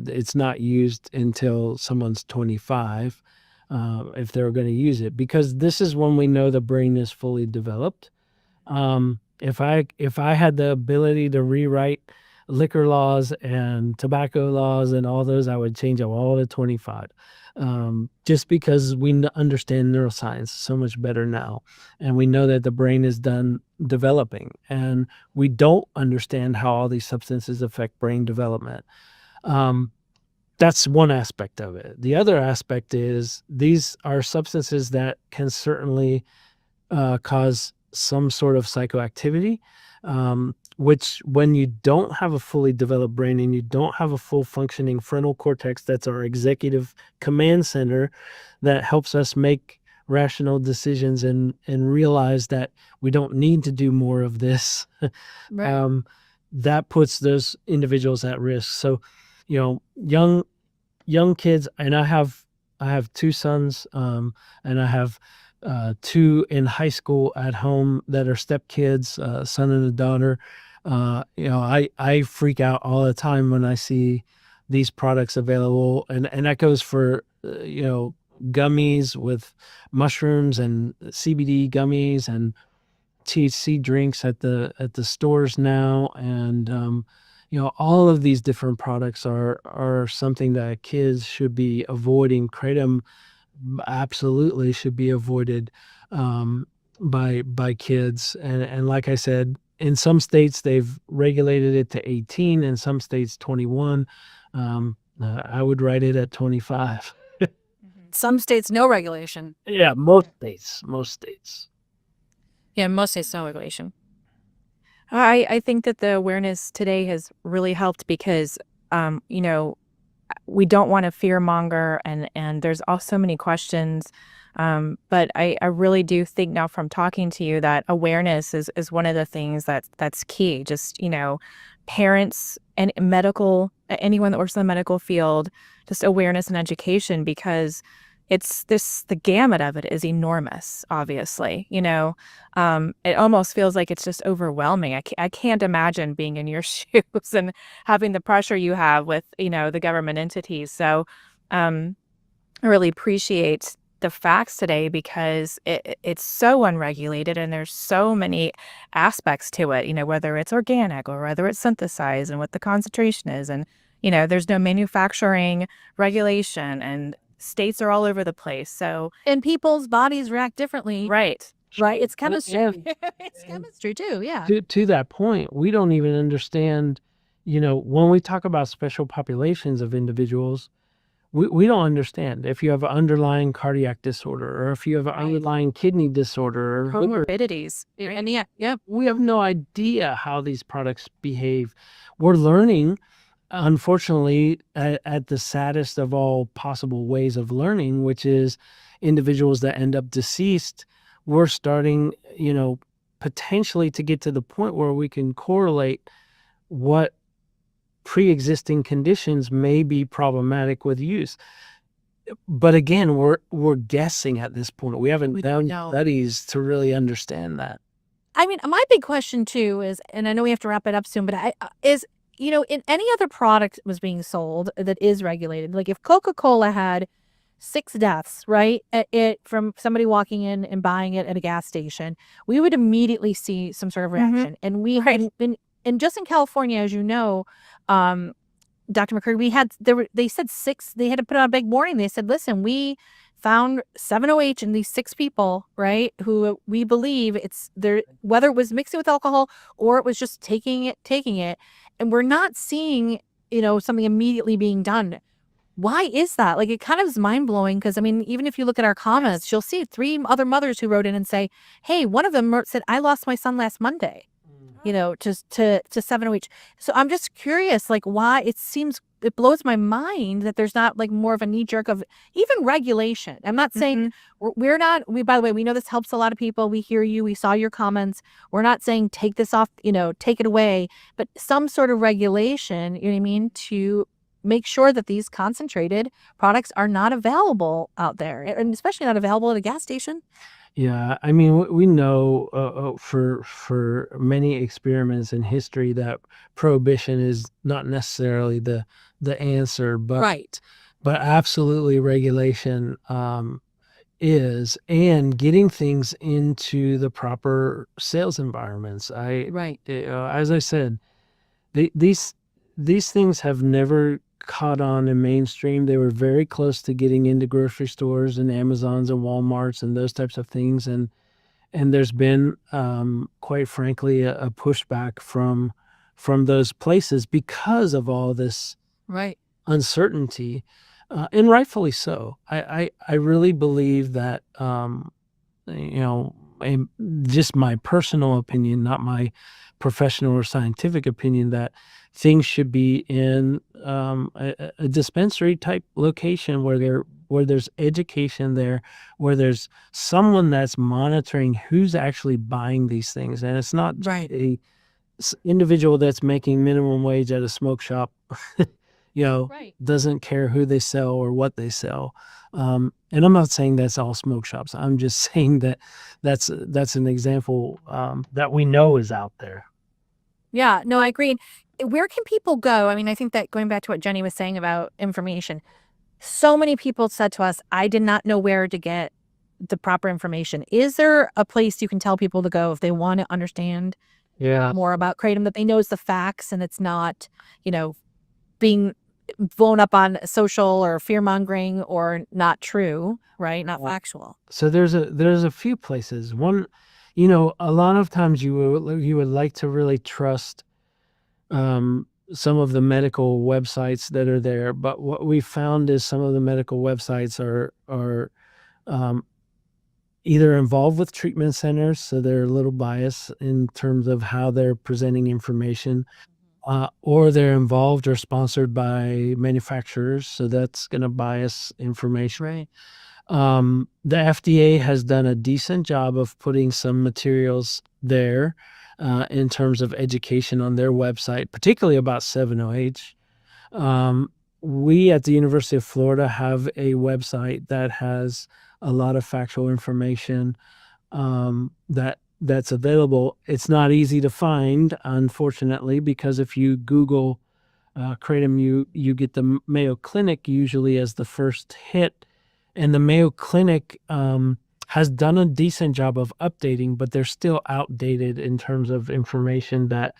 it's not used until someone's 25, if they're going to use it, because this is when we know the brain is fully developed. If I had the ability to rewrite liquor laws and tobacco laws and all those, I would change them all to 25. Just because we understand neuroscience so much better now, and we know that the brain is done developing, and we don't understand how all these substances affect brain development. That's one aspect of it. The other aspect is these are substances that can certainly cause some sort of psychoactivity, which, when you don't have a fully developed brain and you don't have a full functioning frontal cortex, that's our executive command center that helps us make rational decisions and realize that we don't need to do more of this. Right. That puts those individuals at risk. So, young kids, and I have 2 sons, and I have 2 in high school at home that are stepkids, a son and a daughter. I freak out all the time when I see these products available, and that goes for gummies with mushrooms and CBD gummies and THC drinks at the stores now, and all of these different products are something that kids should be avoiding. Kratom absolutely should be avoided by kids, and like I said, in some states they've regulated it to 18, in some states 21. I would write it at 25. Some states, no regulation. Yeah, most states. Yeah, most states, no regulation. I think that the awareness today has really helped because, we don't want to fear monger, and there's also so many questions. But I really do think now from talking to you that awareness is one of the things that's key. Just, parents and anyone that works in the medical field, just awareness and education, because the gamut of it is enormous, obviously. It almost feels like it's just overwhelming. I can't imagine being in your shoes and having the pressure you have with, the government entities. So I really appreciate the facts today, because it's so unregulated and there's so many aspects to it, whether it's organic or whether it's synthesized and what the concentration is. And, there's no manufacturing regulation, and states are all over the place. So, And people's bodies react differently. right. Right. It's chemistry. Yeah. It's chemistry too. Yeah. To that point, we don't even understand, when we talk about special populations of individuals, we don't understand if you have an underlying cardiac disorder, or if you have an Right. underlying kidney disorder, or liver. Comorbidities. Right? And yeah. We have no idea how these products behave. We're learning unfortunately, at the saddest of all possible ways of learning, which is individuals that end up deceased, we're starting, potentially to get to the point where we can correlate what pre-existing conditions may be problematic with use. But again, we're guessing at this point. We haven't done studies to really understand that. I mean, my big question too is, and I know we have to wrap it up soon, but in any other product was being sold that is regulated, like if Coca-Cola had 6 deaths, right, from somebody walking in and buying it at a gas station, we would immediately see some sort of reaction. And we had been, and just in California, as you know, Dr. McCurdy, they said 6, they had to put out a big warning. They said, listen, we found 7-OH in these 6 people, right, who we believe it's there, whether it was mixing with alcohol or it was just taking it, and we're not seeing, something immediately being done. Why is that? Like, it kind of is mind-blowing because, I mean, even if you look at our comments, you'll see 3 other mothers who wrote in and say, hey, one of them said, I lost my son last Monday, to 7-OH. So I'm just curious, like, why it blows my mind that there's not like more of a knee jerk of even regulation. I'm not saying by the way, we know this helps a lot of people. We hear you. We saw your comments. We're not saying take this off, take it away, but some sort of regulation, you know what I mean, to make sure that these concentrated products are not available out there, and especially not available at a gas station. Yeah, I mean, we know for many experiments in history that prohibition is not necessarily the answer, but absolutely regulation is, and getting things into the proper sales environments. As I said, these things have never caught on in mainstream. They were very close to getting into grocery stores and Amazons and Walmarts and those types of things, and there's been quite frankly a pushback from those places because of all this uncertainty, and rightfully so. I really believe that just my personal opinion, not my professional or scientific opinion, that things should be in a dispensary type location where there's education there, where there's someone that's monitoring who's actually buying these things, and it's not a individual that's making minimum wage at a smoke shop doesn't care who they sell or what they sell. And I'm not saying that's all smoke shops. I'm just saying that that's an example that we know is out there. Yeah, no, I agree. Where can people go? I mean, I think that going back to what Jenny was saying about information, so many people said to us, I did not know where to get the proper information. Is there a place you can tell people to go if they want to understand more about Kratom, that they knows the facts and it's not, being blown up on social or fear mongering or not true, right? Not factual. So there's a few places. One, a lot of times you would like to really trust some of the medical websites that are there, but what we found is some of the medical websites are either involved with treatment centers, so they're a little biased in terms of how they're presenting information, or they're involved or sponsored by manufacturers, so that's going to bias information. Right. The FDA has done a decent job of putting some materials there in terms of education on their website, particularly about 7-OH. We at the University of Florida have a website that has a lot of factual information that's available. It's not easy to find, unfortunately, because if you Google Kratom, you get the Mayo Clinic usually as the first hit, and the Mayo Clinic has done a decent job of updating, but they're still outdated in terms of information that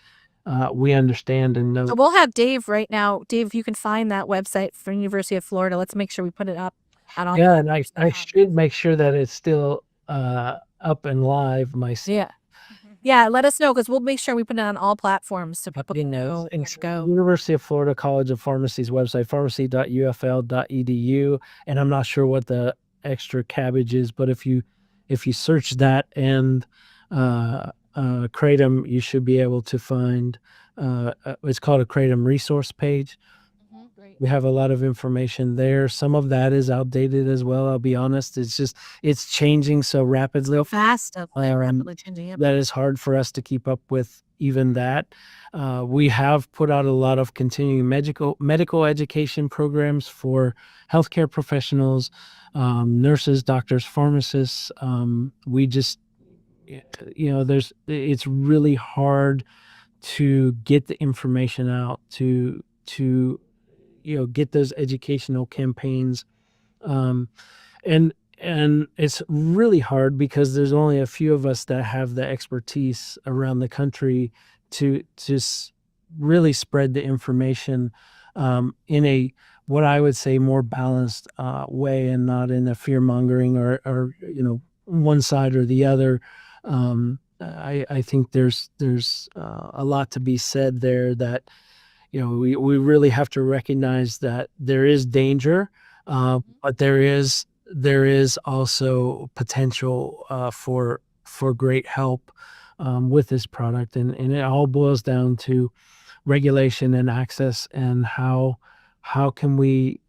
we understand and know. So we'll have Dave right now. Dave, if you can find that website for University of Florida, let's make sure we put it up. And I should make sure that it's still up and live myself. Yeah, let us know, because we'll make sure we put it on all platforms so people know and go. University of Florida College of Pharmacy's website, pharmacy.ufl.edu, and I'm not sure what the extra cabbage is, but if you search that and Kratom, you should be able to find It's called a Kratom resource page. Great. We have a lot of information there. Some of that is outdated as well. I'll be honest. It's changing so rapidly. Fast, Um, rapidly changing it. that is hard for us to keep up with even that. We have put out a lot of continuing medical education programs for healthcare professionals, nurses, doctors, pharmacists. We just, it's really hard to get the information out to get those educational campaigns. Um, and it's really hard because there's only a few of us that have the expertise around the country to really spread the information in a what I would say more balanced way, and not in a fear mongering or one side or the other. I think there's a lot to be said there, that we really have to recognize that there is danger, but there is also potential for great help with this product, and it all boils down to regulation and access, and how can we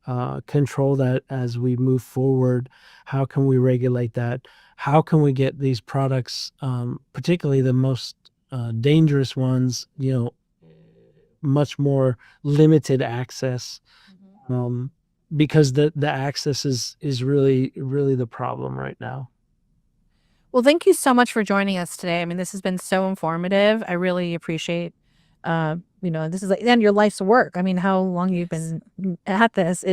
control that as we move forward? How can we regulate that? How can we get these products, particularly the most dangerous ones, much more limited access, because the access is really the problem right now. Well, thank you so much for joining us today. I mean, this has been so informative. I really appreciate, this is and your life's work. I mean, how long you've been at this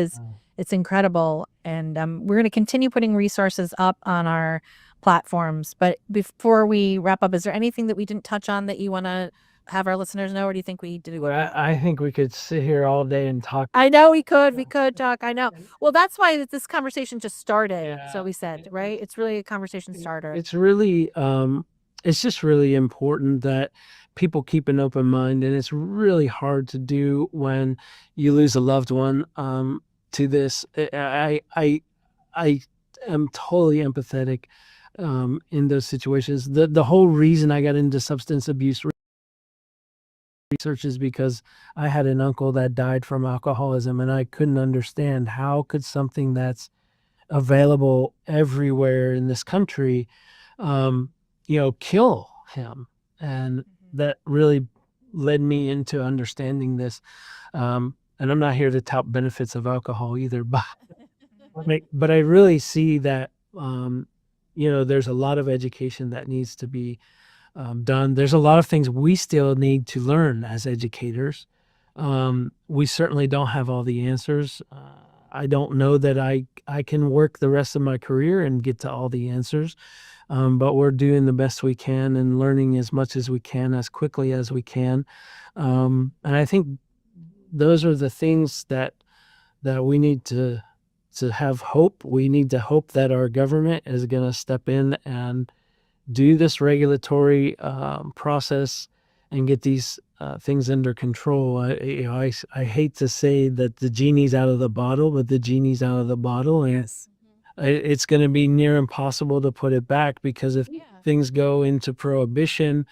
it's incredible. And we're going to continue putting resources up on our platforms. But before we wrap up, is there anything that we didn't touch on that you want to have our listeners know, or do you think we did? Well, I think we could sit here all day and talk. I know we could talk. I know. Well, that's why this conversation just started. So we said, right? It's really a conversation starter. It's really, it's just really important that people keep an open mind, and it's really hard to do when you lose a loved one to this. I am totally empathetic in those situations. The whole reason I got into substance abuse research is because I had an uncle that died from alcoholism, and I couldn't understand how could something that's available everywhere in this country, kill him. And that really led me into understanding this. And I'm not here to tout benefits of alcohol either, but I really see that, there's a lot of education that needs to be done. There's a lot of things we still need to learn as educators. We certainly don't have all the answers. I don't know that I can work the rest of my career and get to all the answers, but we're doing the best we can and learning as much as we can, as quickly as we can. And I think those are the things that we need to have hope. We need to hope that our government is going to step in and do this regulatory process and get these things under control. I hate to say that the genie's out of the bottle, but the genie's out of the bottle, and it's going to be near impossible to put it back, because if things go into prohibition,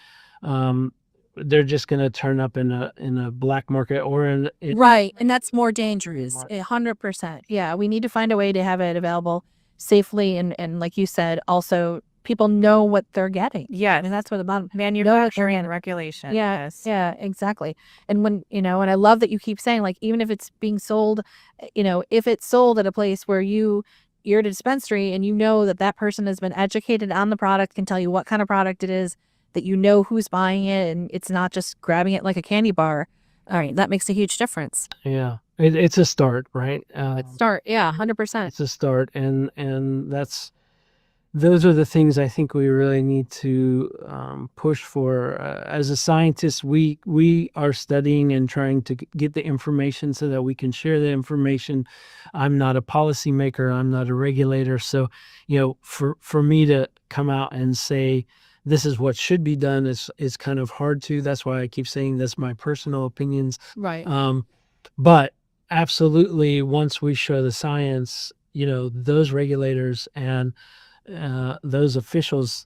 they're just going to turn up in a black market or in right, and that's more dangerous. 100%. Yeah, we need to find a way to have it available safely, and like you said, also people know what they're getting. Yeah, And that's what the bottom manufacturing and regulation. Yes. Yeah, exactly. And when, and I love that you keep saying, like, even if it's being sold, if it's sold at a place where you're at a dispensary and that person has been educated on the product, can tell you what kind of product it is, that who's buying it, and it's not just grabbing it like a candy bar. All right, that makes a huge difference. Yeah, it's a start, right? Start, yeah, 100%. It's a start, and those are the things I think we really need to push for. As a scientist, we are studying and trying to get the information so that we can share the information. I'm not a policymaker. I'm not a regulator. So, for me to come out and say this is what should be done is kind of hard to. That's why I keep saying that's my personal opinions. Right. But absolutely, once we show the science, those regulators and those officials,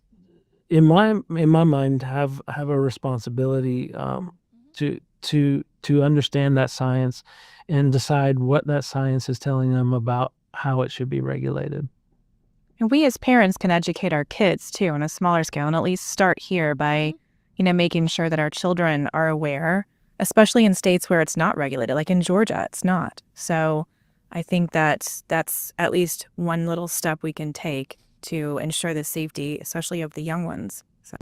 in my mind, have a responsibility to understand that science and decide what that science is telling them about how it should be regulated. And we as parents can educate our kids too on a smaller scale, and at least start here by, making sure that our children are aware, especially in states where it's not regulated, like in Georgia, it's not. So I think that's at least one little step we can take to ensure the safety, especially of the young ones. So.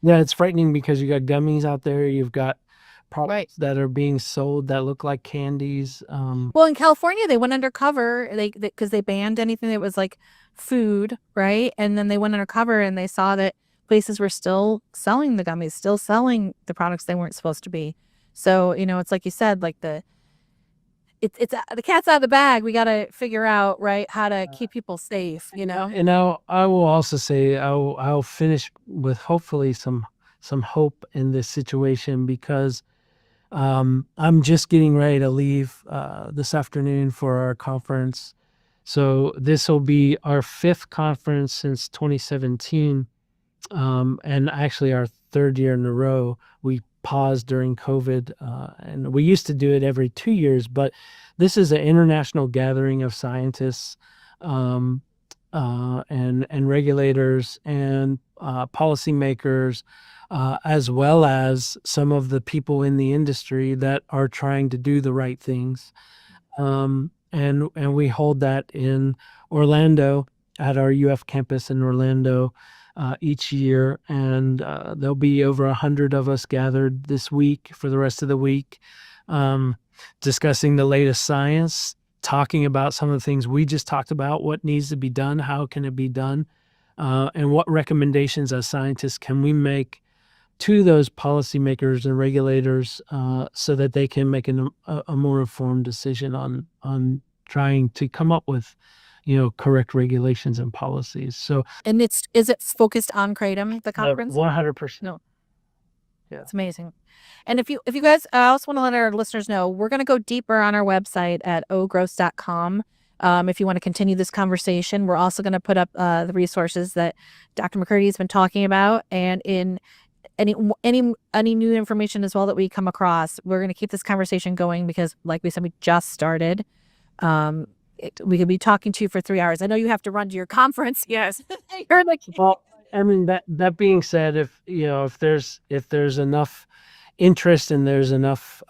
Yeah, it's frightening because you got gummies out there, you've got products that are being sold that look like candies. Well, in California, they went undercover because they banned anything that was like food, right? And then they went undercover and they saw that places were still selling the gummies, still selling the products they weren't supposed to be. So, it's like you said, like the cat's out of the bag. We got to figure out, right, how to keep people safe, And I will also say I'll finish with hopefully some hope in this situation, because I'm just getting ready to leave this afternoon for our conference. So this will be our 5th conference since 2017, and actually our 3rd year in a row. We paused during COVID, and we used to do it every 2 years, but this is an international gathering of scientists and regulators and policymakers, as well as some of the people in the industry that are trying to do the right things. And we hold that in Orlando at our UF campus in Orlando each year. And there'll be over 100 of us gathered this week for the rest of the week, discussing the latest science, talking about some of the things we just talked about, what needs to be done, how can it be done, and what recommendations as scientists can we make to those policymakers and regulators so that they can make a more informed decision on trying to come up with, correct regulations and policies. So, and is it focused on Kratom, the conference? 100%. No. Yeah. It's amazing. And if you guys, I also want to let our listeners know, we're going to go deeper on our website at ogross.com. If you want to continue this conversation, we're also going to put up the resources that Dr. McCurdy has been talking about, and in any new information as well that we come across. We're going to keep this conversation going because, like we said, we just started. We could be talking to you for 3 hours. I know you have to run to your conference. Yes. You're like, well, I mean, that being said, if there's enough interest and there's enough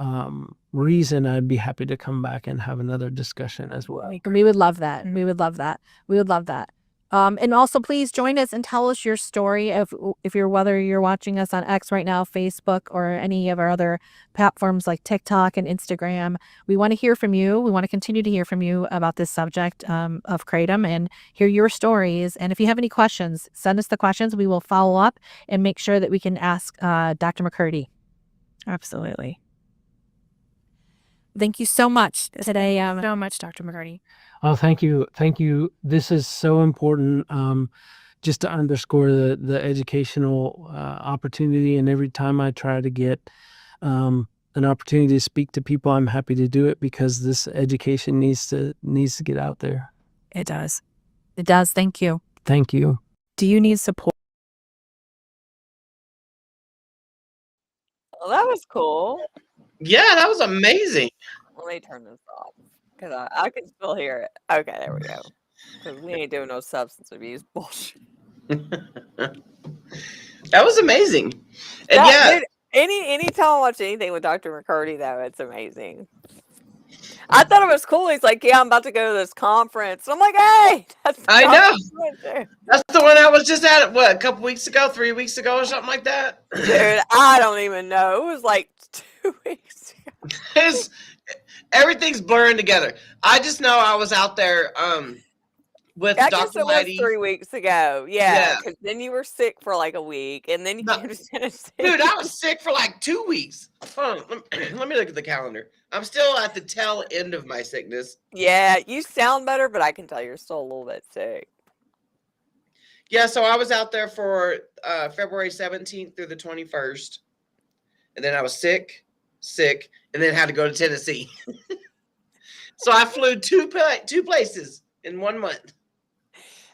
reason, I'd be happy to come back and have another discussion as well. We would love that. We would love that. We would love that. And also, please join us and tell us your story. Whether you're watching us on X right now, Facebook, or any of our other platforms like TikTok and Instagram, we want to hear from you. We want to continue to hear from you about this subject of Kratom and hear your stories. And if you have any questions, send us the questions. We will follow up and make sure that we can ask Dr. McCurdy. Absolutely. Thank you so much today. So much, Dr. McCurdy. Oh, thank you. This is so important, just to underscore the educational opportunity. And every time I try to get an opportunity to speak to people, I'm happy to do it because this education needs to get out there. It does. It does. Thank you. Thank you. Do you need support? Well, that was cool. Yeah, that was amazing. Let me turn this off because I can still hear it. Okay, there we go. Because we ain't doing no substance abuse bullshit. That was amazing. And Dude, anytime I watch anything with Dr. McCurdy, though, it's amazing. I thought it was cool. He's like, yeah, I'm about to go to this conference. And I'm like, hey, that's I know. know. That's the one I was just at, what, a couple weeks ago, 3 weeks ago or something like that? Dude, I don't even know. It was like 2 weeks ago. Everything's blurring together. I just know I was out there with I guess Dr. it was Whitey. 3 weeks ago. Yeah, because then you were sick for like a week, and then you came to Tennessee. Dude, I was sick for like 2 weeks. Hold on, let me look at the calendar. I'm still at the tail end of my sickness. Yeah, you sound better, but I can tell you're still a little bit sick. Yeah, so I was out there for February 17th through the 21st. And then I was sick, and then had to go to Tennessee. So I flew two places in 1 month.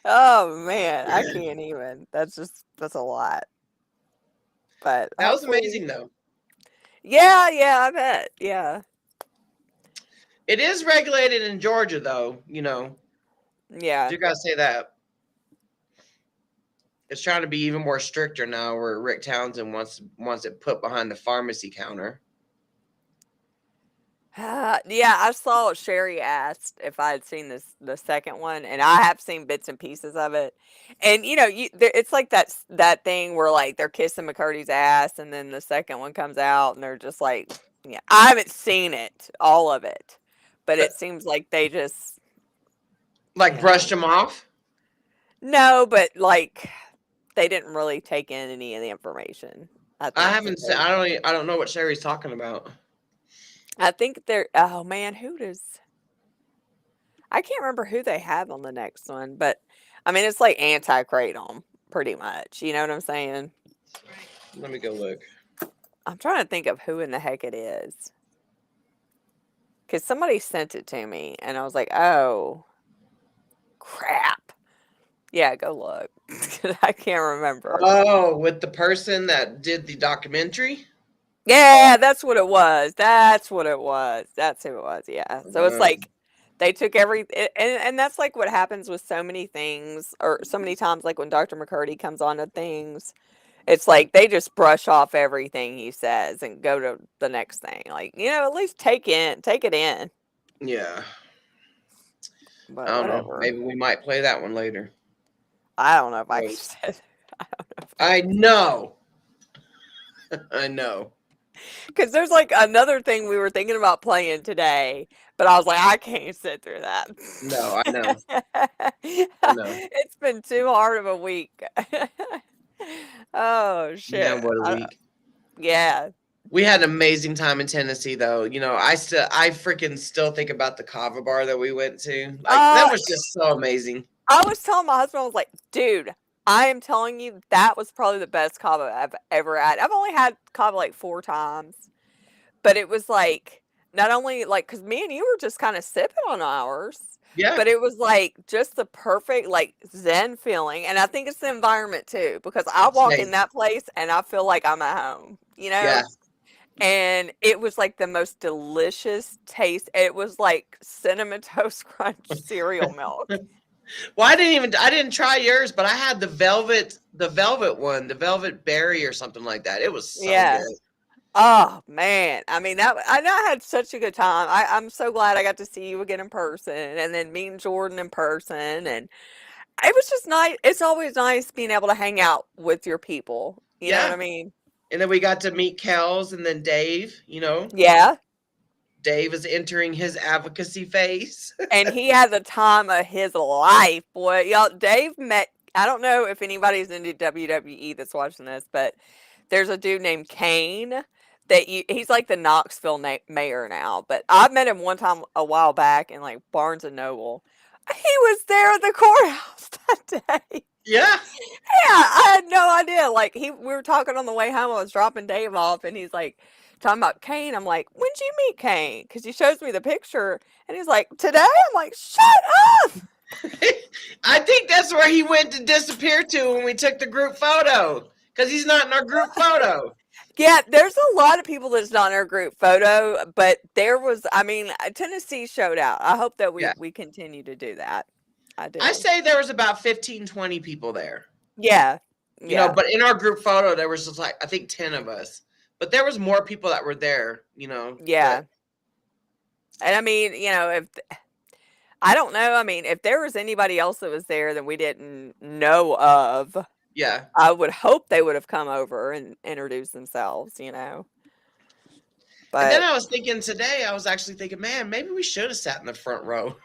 Oh man, I can't even. That's a lot. But that was amazing, though. Yeah, I bet. Yeah. It is regulated in Georgia, though. You know, Yeah. you gotta say that. It's trying to be even more stricter now, where Rick Townsend wants it put behind the pharmacy counter. Yeah, I saw Sherry asked if I had seen the second one, and I have seen bits and pieces of it. And it's like that thing where like they're kissing McCurdy's ass, and then the second one comes out, and they're just like, yeah, I haven't seen it, all of it, but it seems like they just, Like brushed him off. no, but like they didn't really take in any of the information. I I think haven't seen. I don't know what Sherry's talking about. I think they're. Oh man, I can't remember who they have on the next one, but I mean, it's like anti-kratom, pretty much. You know what I'm saying? Let me go look. I'm trying to think of who in the heck it is. Because somebody sent it to me, and I was like, oh, crap. Yeah, go look. 'Cause I can't remember. Oh, with the person that did the documentary? Yeah, that's what it was. That's what it was. That's who it was. Yeah. So it's like they took and that's like what happens with so many things, or so many times, like when Dr. McCurdy comes on to things, it's like they just brush off everything he says and go to the next thing. Like, at least take it in. Yeah. But I don't know. whatever. Maybe we might play that one later. I don't know if I can Right. say that. I don't know. I know. I know. Because there's like another thing we were thinking about playing today, but I was like, I can't sit through that. No, I know. I know. It's been too hard of a week. Oh shit. Man, what a week. Yeah. We had an amazing time in Tennessee, though. I freaking still think about the kava bar that we went to. Like, that was just so amazing. I was telling my husband, I was like, dude, I am telling you, that was probably the best kava I've ever had. I've only had kava like 4 times, but it was like, not only like, because me and you were just kind of sipping on ours, Yeah. but it was like just the perfect like Zen feeling. And I think it's the environment too, because I walk in that place and I feel like I'm at home, Yeah. And it was like the most delicious taste. It was like Cinnamon Toast Crunch cereal milk. Well, I didn't try yours, but I had the velvet one, the velvet berry or something like that. It was so good. Oh man. I mean, I had such a good time. I'm so glad I got to see you again in person, and then meeting Jordan in person, and it was just nice. It's always nice being able to hang out with your people. You know what I mean? And then we got to meet Kels and then Dave, Yeah. Dave is entering his advocacy phase. And he had the time of his life, boy. Y'all, Dave met, I don't know if anybody's into WWE that's watching this, but there's a dude named Kane he's like the Knoxville mayor now, but I met him one time a while back in like Barnes and Noble. He was there at the courthouse that day. Yeah. Yeah, I had no idea. Like we were talking on the way home. I was dropping Dave off, and he's like talking about Kane. I'm like, when'd you meet Kane? Because he shows me the picture, and he's like, today. I'm like, shut up. I think that's where he went to disappear to when we took the group photo, because he's not in our group photo. Yeah, there's a lot of people that's not in our group photo, but there was, I mean, Tennessee showed out. I hope that we continue to do that. I do. I say there was about 15, 20 people there. Yeah. But in our group photo, there was just like, I think 10 of us. But there was more people that were there, Yeah. And I mean, I don't know. I mean, if there was anybody else that was there that we didn't know of, yeah, I would hope they would have come over and introduced themselves, But and then I was thinking today, I was actually thinking, man, maybe we should have sat in the front row.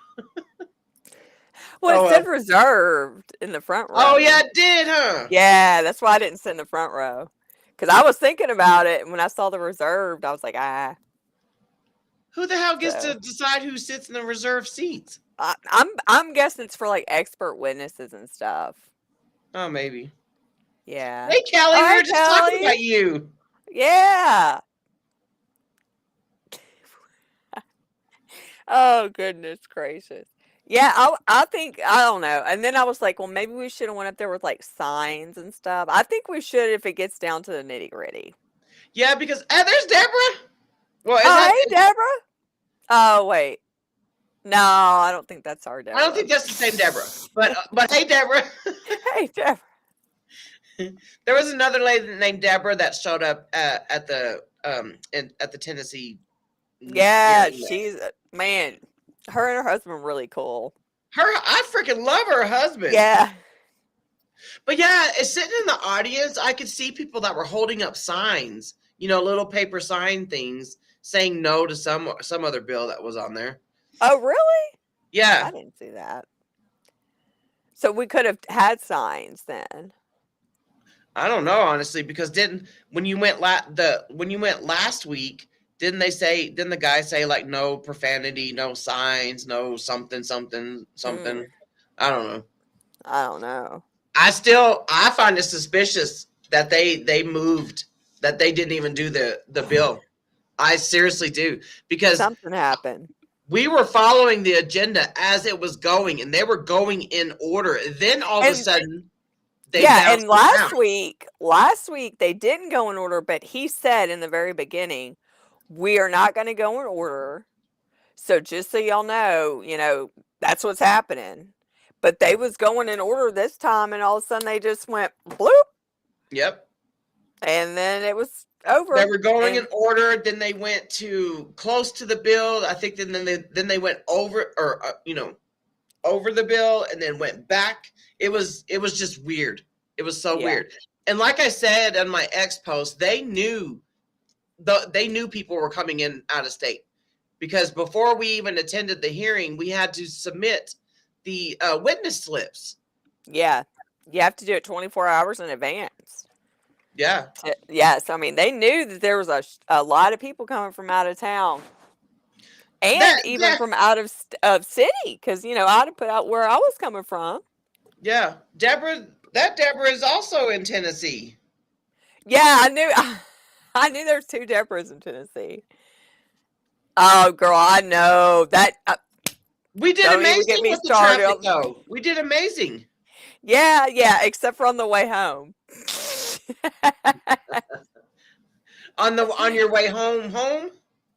Well, it said reserved in the front row. Oh, yeah, it did, huh? Yeah, that's why I didn't sit in the front row. Because I was thinking about it, and when I saw the reserved, I was like, Who the hell gets to decide who sits in the reserved seats? I'm guessing it's for like expert witnesses and stuff. Oh, maybe. Yeah. Hey, Kelly, we were just talking about you. Yeah. Oh, goodness gracious. Yeah, I think, I don't know. And then I was like, well, maybe we should have went up there with like signs and stuff. I think we should if it gets down to the nitty gritty. Yeah, because there's Deborah. Well, is Oh, that? hey, Deborah. Oh, wait. No, I don't think that's our I Deborah. don't think that's the same Deborah. But hey, Deborah. Hey, Deborah. There was another lady named Deborah that showed up at the at the Tennessee. Yeah, hearing. she's man. Her and her husband were really cool. I freaking love her husband. Yeah. But yeah, sitting in the audience, I could see people that were holding up signs, little paper sign things saying no to some other bill that was on there. Oh, really? Yeah. I didn't see that. So we could have had signs then. I don't know, honestly, because when you went last week, didn't the guy say like no profanity, no signs, no something, something, something? I don't know. I don't know. I find it suspicious that they moved, that they didn't even do the bill. I seriously do, because Something happened. we were following the agenda as it was going, and they were going in order. Then all of a sudden, they bounced and last around. week they didn't go in order, but he said in the very beginning, we are not going to go in order. So just so y'all know, that's what's happening. But they was going in order this time, and all of a sudden they just went bloop. Yep. And then it was over. They were going in order. Then they went to close to the bill. I think then they went over, or over the bill, and then went back. It was just weird. It was so weird. And like I said on my X post, they knew people were coming in out of state, because before we even attended the hearing, we had to submit the witness slips. Yeah, you have to do it 24 hours in advance. Yeah. Yes, I mean, they knew that there was a lot of people coming from out of town, and even from out of city, because I'd have put out where I was coming from. Yeah, Deborah is also in Tennessee. Yeah, I knew there's 2 Deborahs in Tennessee. Oh, girl, I know that. We did amazing with the traffic, though. We did amazing. Yeah, except for on the way home. On your way home?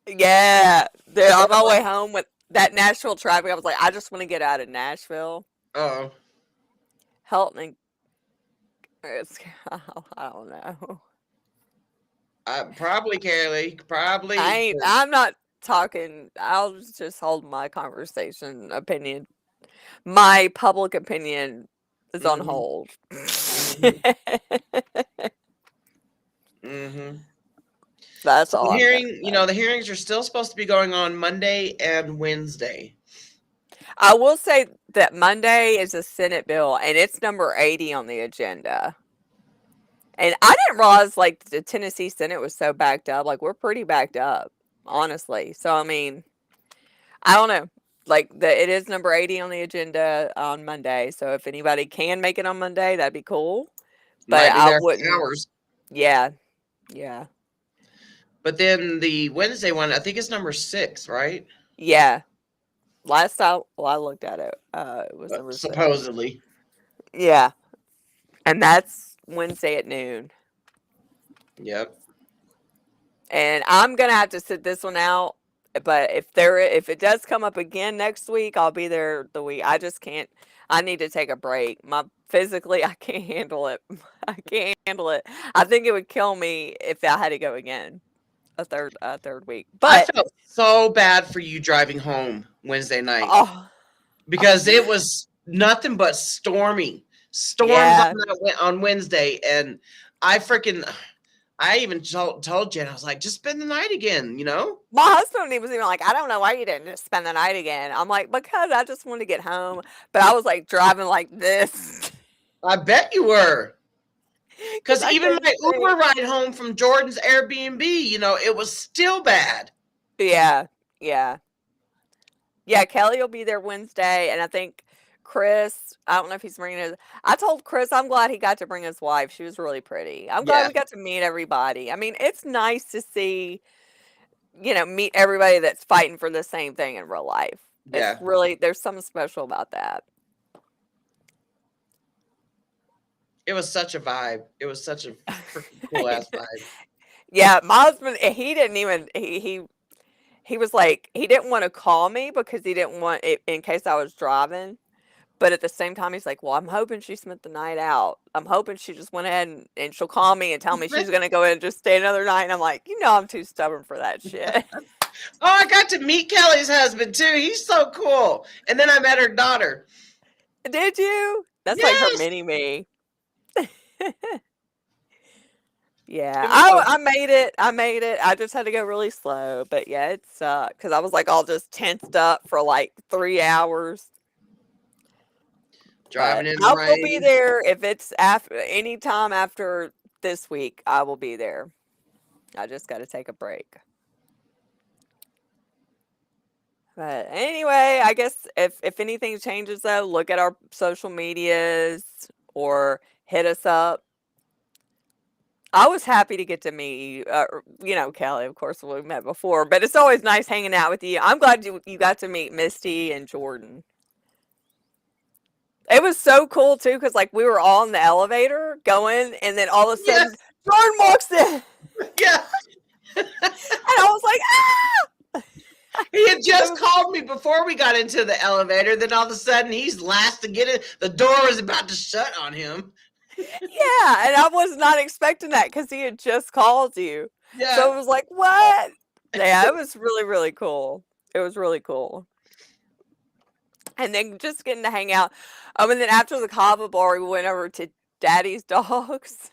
Yeah, on my way home with that Nashville traffic, I was like, I just want to get out of Nashville. Oh. Helton, I don't know. Probably, Carly. Probably. I'm not talking. I'll just hold my conversation opinion. My public opinion is on hold. That's all. The hearings are still supposed to be going on Monday and Wednesday. I will say that Monday is a Senate bill, and it's number 80 on the agenda. And I didn't realize like the Tennessee Senate was so backed up. Like, we're pretty backed up, honestly. So I mean, I don't know. Like, it is number 80 on the agenda on Monday. So if anybody can make it on Monday, that'd be cool. But I wouldn't. Hours. Yeah. But then the Wednesday one, I think it's number 6, right? Yeah. Last time I looked at it, it was number 6. Supposedly. Yeah. And that's Wednesday at noon. Yep. And I'm gonna have to sit this one out. But if it does come up again next week, I'll be there the week. I just can't. I need to take a break. Physically, I can't handle it. I can't handle it. I think it would kill me if I had to go again a third week. But I felt so bad for you driving home Wednesday night, because it was nothing but storms on Wednesday, and I even told Jen, I was like, just spend the night again, My husband, he was even like, I don't know why you didn't just spend the night again. I'm like, because I just wanted to get home. But I was like driving like this. I bet you were. Because even my Uber ride home from Jordan's Airbnb, it was still bad. Yeah. Kelly will be there Wednesday, and I think Chris, I don't know if he's bringing his. I told Chris I'm glad he got to bring his wife. She was really pretty. I'm glad we got to meet everybody. I mean, it's nice to see, meet everybody that's fighting for the same thing in real life. Yeah. It's really, there's something special about that. It was such a vibe. It was such a freaking cool ass vibe. Yeah, my husband, he didn't even he was like he didn't want to call me because he didn't want it in case I was driving. But at the same time, he's like, "Well, I'm hoping she spent the night out. I'm hoping she just went ahead and she'll call me and tell me she's gonna go in and just stay another night." And I'm like, I'm too stubborn for that shit. Oh, I got to meet Kelly's husband too. He's so cool. And then I met her daughter. Did you? That's like her Yes. mini me. Yeah, It was so I made it. I made it. I just had to go really slow. But yeah, it sucked because I was like all just tensed up for like 3 hours. driving But in the I will be rain. there if it's after any time after this week. I will be there. I just got to take a break. But anyway, I guess if anything changes though, look at our social medias or hit us up. I was happy to get to meet Kelly. Of course, we met before, but it's always nice hanging out with you. I'm glad you got to meet Misty and Jordan. It was so cool too, because like we were all in the elevator going, and then all of a sudden Yes. Jordan walks in, and Yeah. I was like, ah! He had just called me before we got into the elevator. Then all of a sudden, he's last to get in. The door was about to shut on him. Yeah, and I was not expecting that because he had just called you. Yeah. So it was like, what? Yeah, it was really, really cool. It was really cool. And then just getting to hang out. And then after the kava bar, we went over to Daddy's Dogs.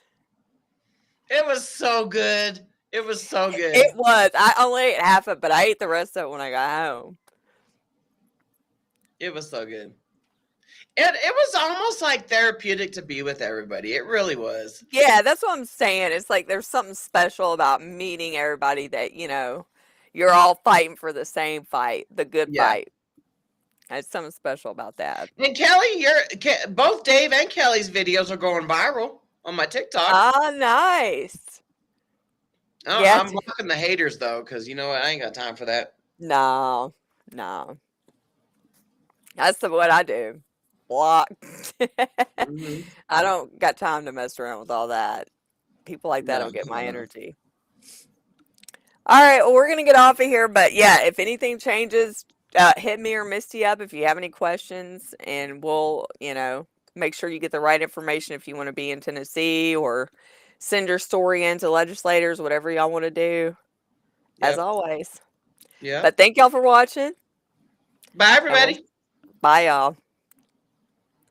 It was so good. It was so good. It was. I only ate half of it, but I ate the rest of it when I got home. It was so good. It was almost like therapeutic to be with everybody. It really was. Yeah, that's what I'm saying. It's like there's something special about meeting everybody that, you're all fighting for the same fight, the good Yeah. fight. There's something special about that. And Kelly, both Dave and Kelly's videos are going viral on my TikTok. Ah, nice. I'm blocking the haters though, because you know what? I ain't got time for that. No. That's what I do. Block. Mhm. I don't got time to mess around with all that. People like that No, don't get my no. energy. All right, well, we're going to get off of here. But yeah, if anything changes, hit me or Misty up if you have any questions. And we'll, make sure you get the right information if you want to be in Tennessee or send your story in to legislators, whatever y'all want to do. As always. Yeah. But thank y'all for watching. Bye, everybody. Bye, y'all.